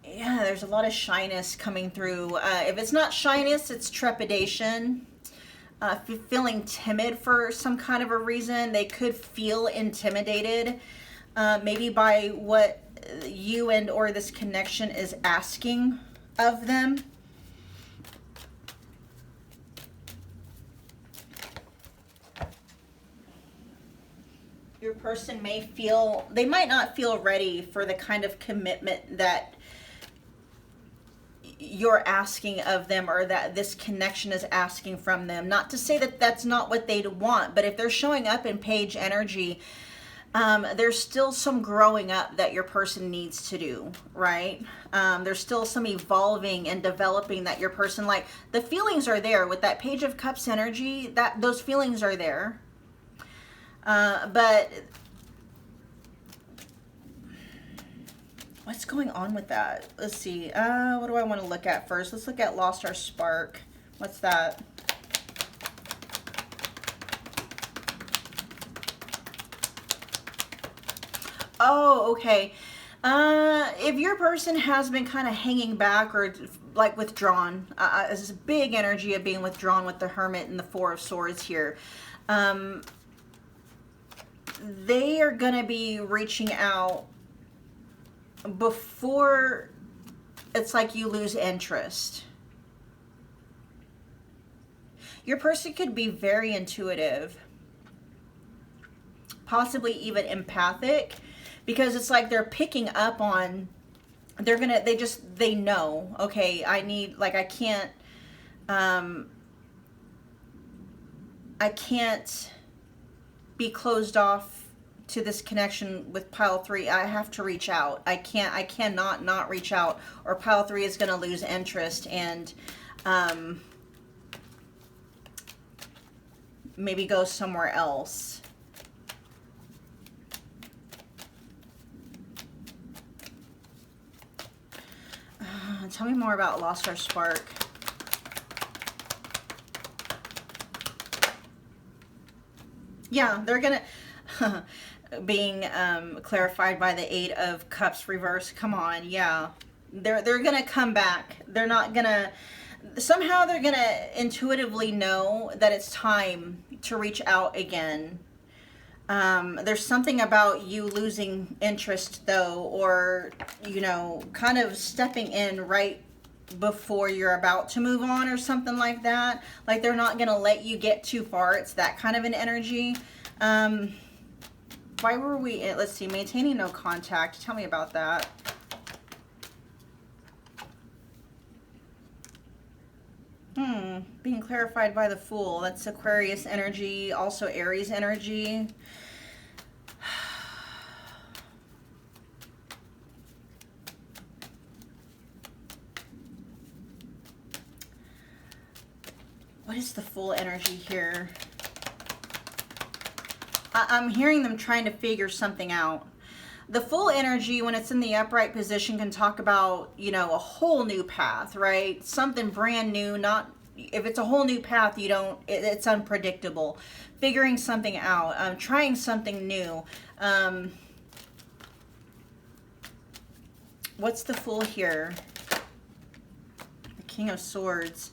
Yeah, there's a lot of shyness coming through. If it's not shyness, it's trepidation. Feeling timid for some kind of a reason. They could feel intimidated, maybe by what you and or this connection is asking of them. Your person may feel, they might not feel ready for the kind of commitment that you're asking of them, or that this connection is asking from them. Not to say that that's not what they'd want, but if they're showing up in page energy, there's still some growing up that your person needs to do, right? There's still some evolving and developing that your person, like, the feelings are there with that Page of Cups energy, that those feelings are there. But what's going on with that? Let's see. What do I want to look at first? Let's look at Lost Our Spark. What's that? Oh, okay. If your person has been kind of hanging back or like withdrawn, this is a big energy of being withdrawn with the Hermit and the Four of Swords here. They are going to be reaching out before it's like you lose interest. Your person could be very intuitive, possibly even empathic, because it's like they're picking up on, they know, okay, I need, like, I can't, I can't be closed off to this connection with pile 3. I have to reach out. I cannot not reach out, or pile 3 is going to lose interest and maybe go somewhere else. Tell me more about lost our spark. Yeah, they're gonna being clarified by the 8 of Cups reverse. Come on, yeah, they're gonna come back. They're not gonna, somehow they're gonna intuitively know that it's time to reach out again. There's something about you losing interest though, or, you know, kind of stepping in right before you're about to move on or something like that. Like they're not going to let you get too far. It's that kind of an energy. Why were we, let's see, maintaining no contact. Tell me about that. Being clarified by the Fool. That's Aquarius energy, also Aries energy. What is the Fool energy here? I'm hearing them trying to figure something out. The Fool energy, when it's in the upright position, can talk about, you know, a whole new path, right? Something brand new. Not, if it's a whole new path, you don't, it's unpredictable. Figuring something out, trying something new. What's the Fool here? The King of Swords.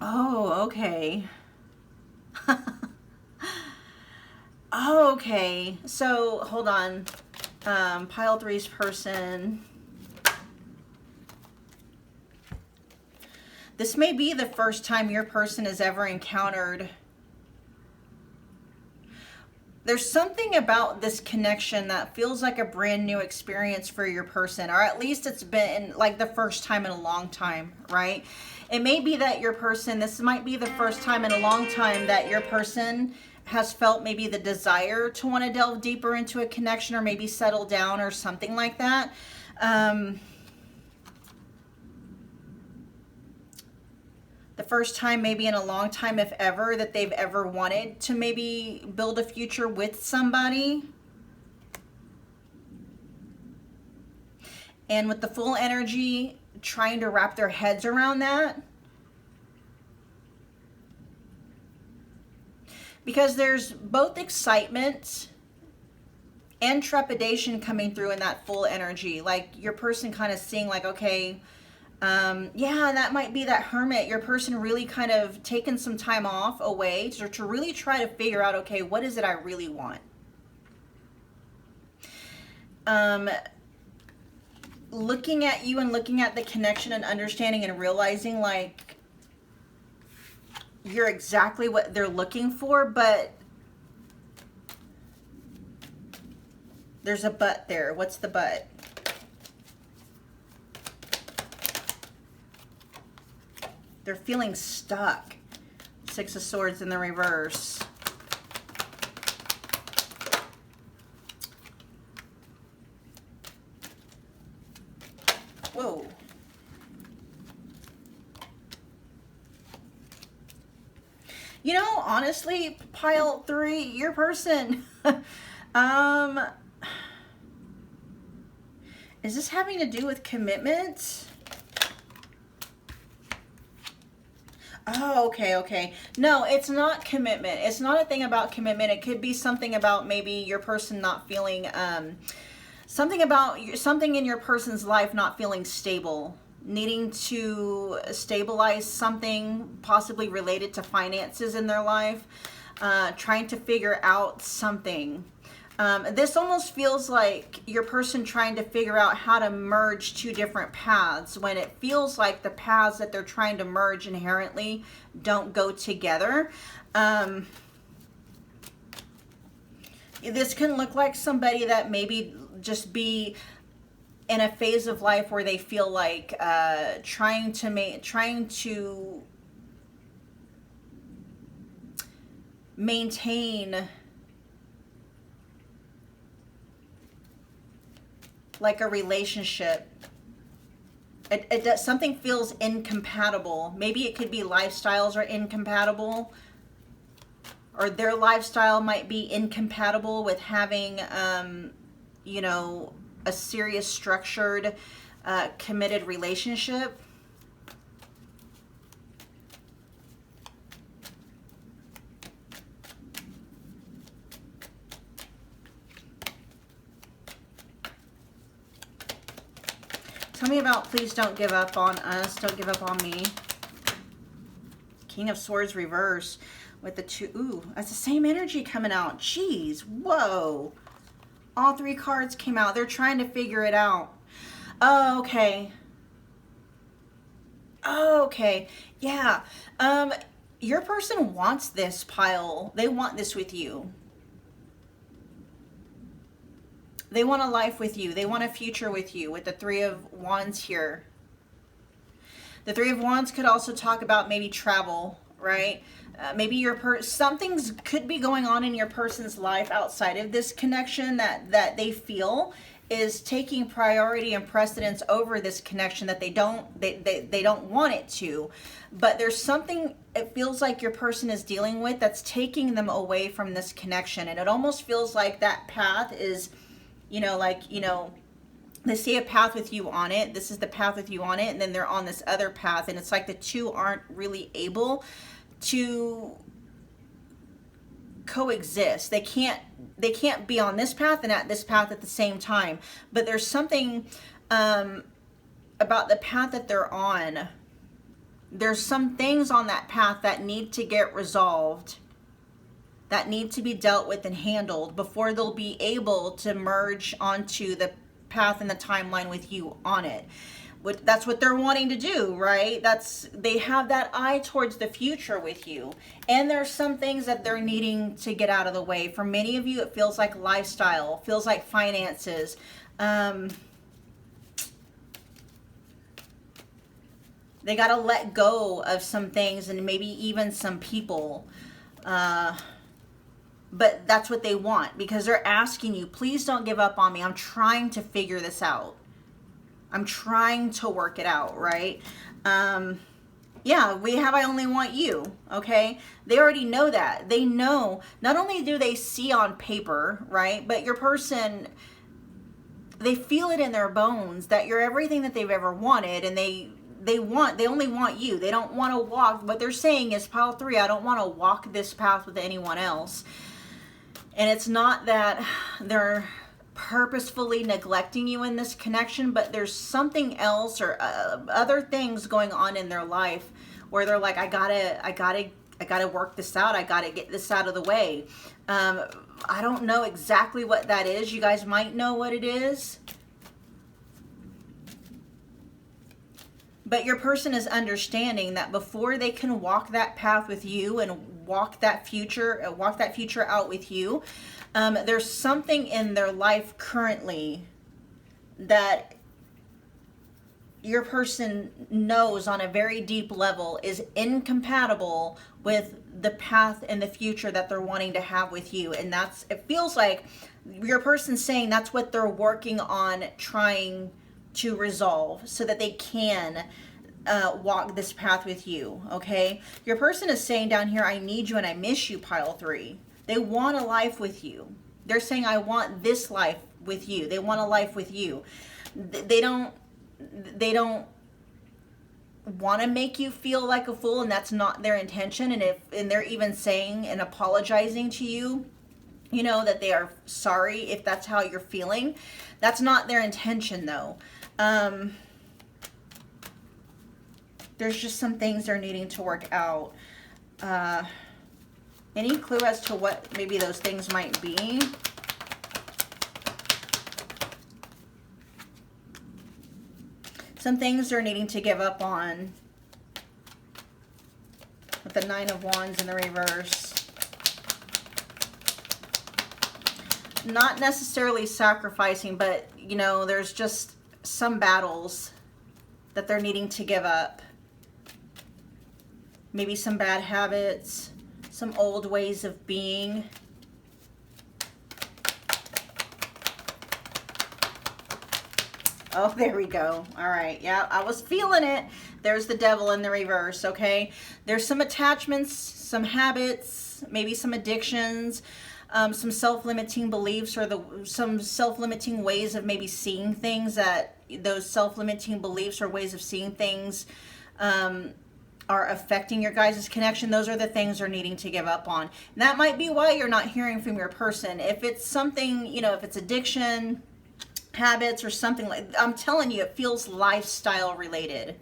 Oh, okay. Okay, so hold on. Pile 3's person. This may be the first time your person has ever encountered. There's something about this connection that feels like a brand new experience for your person, or at least it's been like the first time in a long time, right? It may be that your person, this might be the first time in a long time that your person has felt maybe the desire to want to delve deeper into a connection, or maybe settle down or something like that. The first time maybe in a long time, if ever, that they've ever wanted to maybe build a future with somebody. And with the Full energy, trying to wrap their heads around that. Because there's both excitement and trepidation coming through in that Full energy. Like your person kind of seeing like, okay, yeah, that might be that Hermit. Your person really kind of taking some time off away to really try to figure out, okay, what is it I really want? Looking at you and looking at the connection and understanding and realizing like you're exactly what they're looking for, but there's a but there. What's the but? They're feeling stuck. 6 of Swords in the reverse. Whoa. You know, honestly, pile 3, your person. Is this having to do with commitment? Oh, okay, okay. No, it's not commitment. It's not a thing about commitment. It could be something about maybe your person not feeling, something in your person's life not feeling stable, needing to stabilize something possibly related to finances in their life, trying to figure out something. This almost feels like your person trying to figure out how to merge 2 different paths, when it feels like the paths that they're trying to merge inherently don't go together. This can look like somebody that maybe just be in a phase of life where they feel like trying to maintain like a relationship. Something feels incompatible. Maybe it could be lifestyles are incompatible, or their lifestyle might be incompatible with having, you know, a serious, structured, committed relationship. Tell me about please don't give up on us. Don't give up on me. King of Swords reverse with the 2. Ooh, that's the same energy coming out. Jeez, whoa. All 3 cards came out. They're trying to figure it out. Oh, okay. Oh, okay. Yeah. Your person wants this pile. They want this with you. They want a life with you. They want a future with you with the 3 of Wands here. The 3 of Wands could also talk about maybe travel, right? Maybe your something's could be going on in your person's life outside of this connection that they feel is taking priority and precedence over this connection that they don't want it to. But there's something it feels like your person is dealing with that's taking them away from this connection. And it almost feels like that path is, you know, like, you know, they see a path with you on it. This is the path with you on it. And then they're on this other path. And it's like the 2 aren't really able to coexist. They can't be on this path and at this path at the same time. But there's something about the path that they're on. There's some things on that path that need to get resolved, that need to be dealt with and handled before they'll be able to merge onto the path and the timeline with you on it. That's what they're wanting to do, right? They have that eye towards the future with you. And there's some things that they're needing to get out of the way. For many of you, it feels like lifestyle, feels like finances. They got to let go of some things and maybe even some people. But that's what they want, because they're asking you, please don't give up on me. I'm trying to figure this out. I'm trying to work it out, right? Yeah, we have I only want you, okay? They already know that. They know, not only do they see on paper, right? But your person, they feel it in their bones that you're everything that they've ever wanted, and they only want you. They don't want to walk. What they're saying is, pile 3, I don't want to walk this path with anyone else. And it's not that they're purposefully neglecting you in this connection, but there's something else or other things going on in their life where they're like, I gotta work this out. I gotta get this out of the way. I don't know exactly what that is. You guys might know what it is. But your person is understanding that before they can walk that path with you and walk that future out with you, there's something in their life currently that your person knows on a very deep level is incompatible with the path and the future that they're wanting to have with you. And it feels like your person's saying that's what they're working on trying to resolve so that they can walk this path with you, okay? Your person is saying down here, I need you and I miss you, pile 3. They want a life with you. They're saying, I want this life with you. They want a life with you. They don't want to make you feel like a fool, and that's not their intention. And they're even saying and apologizing to you, you know, that they are sorry if that's how you're feeling. That's not their intention, though. There's just some things they're needing to work out. Any clue as to what maybe those things might be? Some things they're needing to give up on. With the 9 of Wands in the reverse. not necessarily sacrificing, but, you know, there's just some battles that they're needing to give up. Maybe some bad habits, some old ways of being. Oh, there we go. All right. Yeah, I was feeling it. There's the devil in the reverse, okay? There's some attachments, some habits, maybe some addictions, some self-limiting beliefs, or some self-limiting ways of maybe seeing things, that those self-limiting beliefs or ways of seeing things are affecting your guys' connection. Those are the things they're needing to give up on. And that might be why you're not hearing from your person. If it's something, you know, if it's addiction, habits, or something like, I'm telling you, it feels lifestyle related,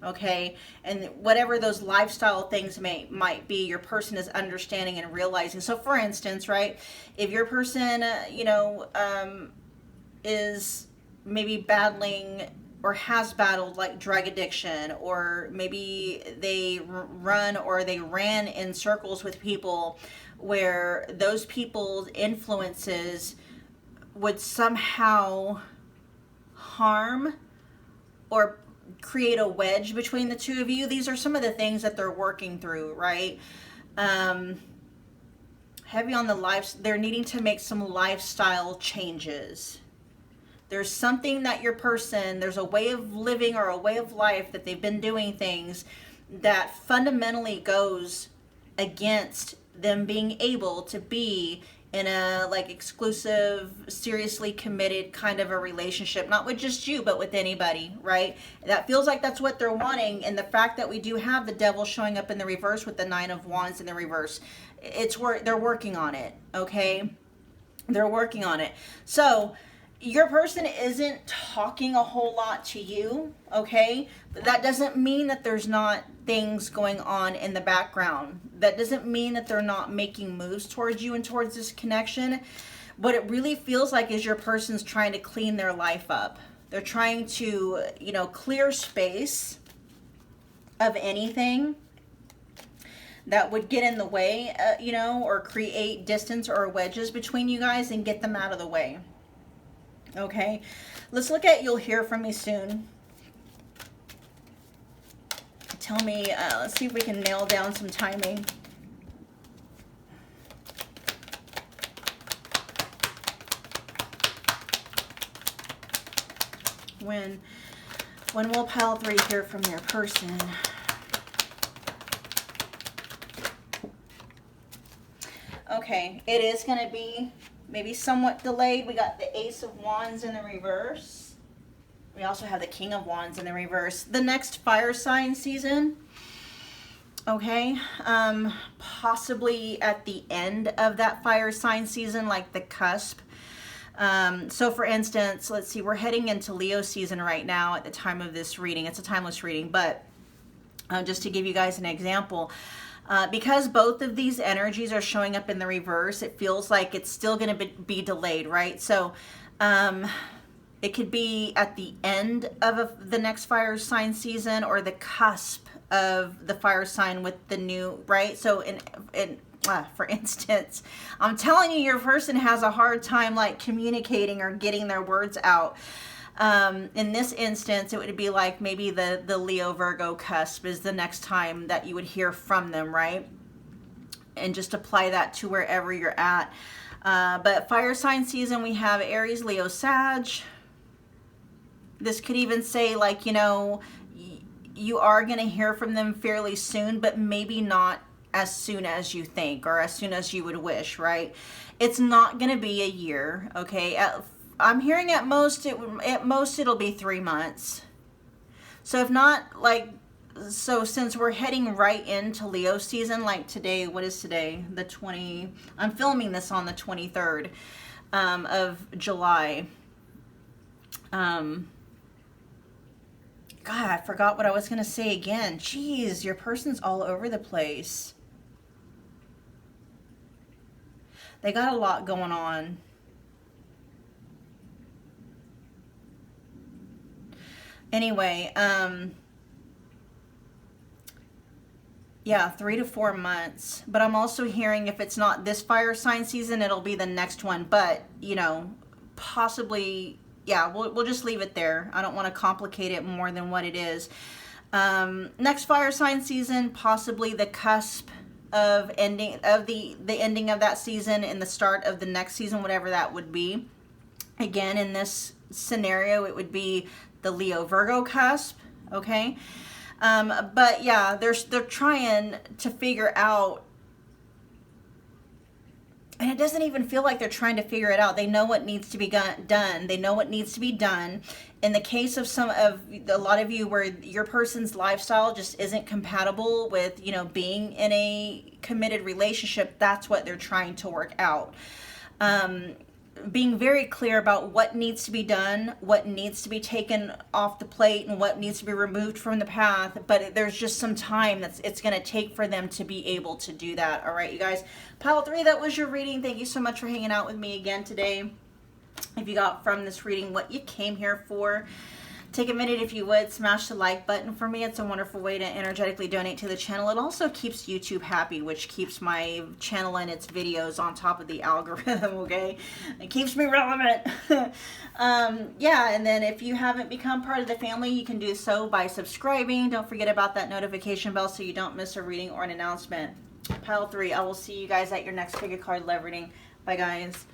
okay? And whatever those lifestyle things might be, your person is understanding and realizing. So for instance, right, if your person you know, is maybe battling or has battled like drug addiction, or maybe they run or they ran in circles with people where those people's influences would somehow harm or create a wedge between the two of you. These are some of the things that they're working through, right? Heavy on the life, they're needing to make some lifestyle changes. There's something that your person, there's a way of living or a way of life that they've been doing things that fundamentally goes against them being able to be in a like exclusive, seriously committed kind of a relationship, not with just you, but with anybody, right? That feels like that's what they're wanting. And the fact that we do have the devil showing up in the reverse with the 9 of Wands in the reverse, they're working on it, okay? They're working on it. So your person isn't talking a whole lot to you, okay? But that doesn't mean that there's not things going on in the background. That doesn't mean that they're not making moves towards you and towards this connection. What it really feels like is your person's trying to clean their life up. They're trying to, you know, clear space of anything that would get in the way, you know, or create distance or wedges between you guys, and get them out of the way. Okay, let's look at you'll hear from me soon. Tell me, let's see if we can nail down some timing. When will pile 3 hear from their person? Okay, it is going to be maybe somewhat delayed. We got the Ace of Wands in the reverse. We also have the King of Wands in the reverse. The next fire sign season, okay, possibly at the end of that fire sign season, like the cusp. So for instance, let's see, we're heading into Leo season right now at the time of this reading. It's a timeless reading, but just to give you guys an example, because both of these energies are showing up in the reverse, it feels like it's still going to be delayed, right? So it could be at the end of the next fire sign season, or the cusp of the fire sign with the new, right? So for instance, I'm telling you, your person has a hard time like communicating or getting their words out. In this instance, it would be like maybe the Leo Virgo cusp is the next time that you would hear from them, right? And just apply that to wherever you're at. But fire sign season, we have Aries, Leo, Sag. This could even say like, you know, you are going to hear from them fairly soon, but maybe not as soon as you think, or as soon as you would wish, right? It's not going to be a year, okay? I'm hearing at most it'll be 3 months. So if not, like, so since we're heading right into Leo season, like today, what is today? I'm filming this on the 23rd of July. God, I forgot what I was going to say again. Jeez, your person's all over the place. They got a lot going on. Anyway, Yeah, 3 to 4 months. But I'm also hearing if it's not this fire sign season, it'll be the next one. But, you know, possibly, yeah, we'll just leave it there. I don't want to complicate it more than what it is. Next fire sign season, possibly the cusp of ending of the ending of that season and the start of the next season, whatever that would be. Again, in this scenario, it would be the Leo Virgo cusp, okay? But yeah, they're trying to figure out, and it doesn't even feel like they're trying to figure it out. They know what needs to be done. They know what needs to be done. In the case of a lot of you where your person's lifestyle just isn't compatible with, you know, being in a committed relationship, that's what they're trying to work out. Being very clear about what needs to be done, what needs to be taken off the plate, and what needs to be removed from the path. But there's just some time it's going to take for them to be able to do that. All right, you guys. Pile 3, that was your reading. Thank you so much for hanging out with me again today. If you got from this reading what you came here for, take a minute, if you would, smash the like button for me. It's a wonderful way to energetically donate to the channel. It also keeps YouTube happy, which keeps my channel and its videos on top of the algorithm, okay? It keeps me relevant. Yeah, and then if you haven't become part of the family, you can do so by subscribing. Don't forget about that notification bell so you don't miss a reading or an announcement. Pile 3, I will see you guys at your next pick a card love reading. Bye, guys.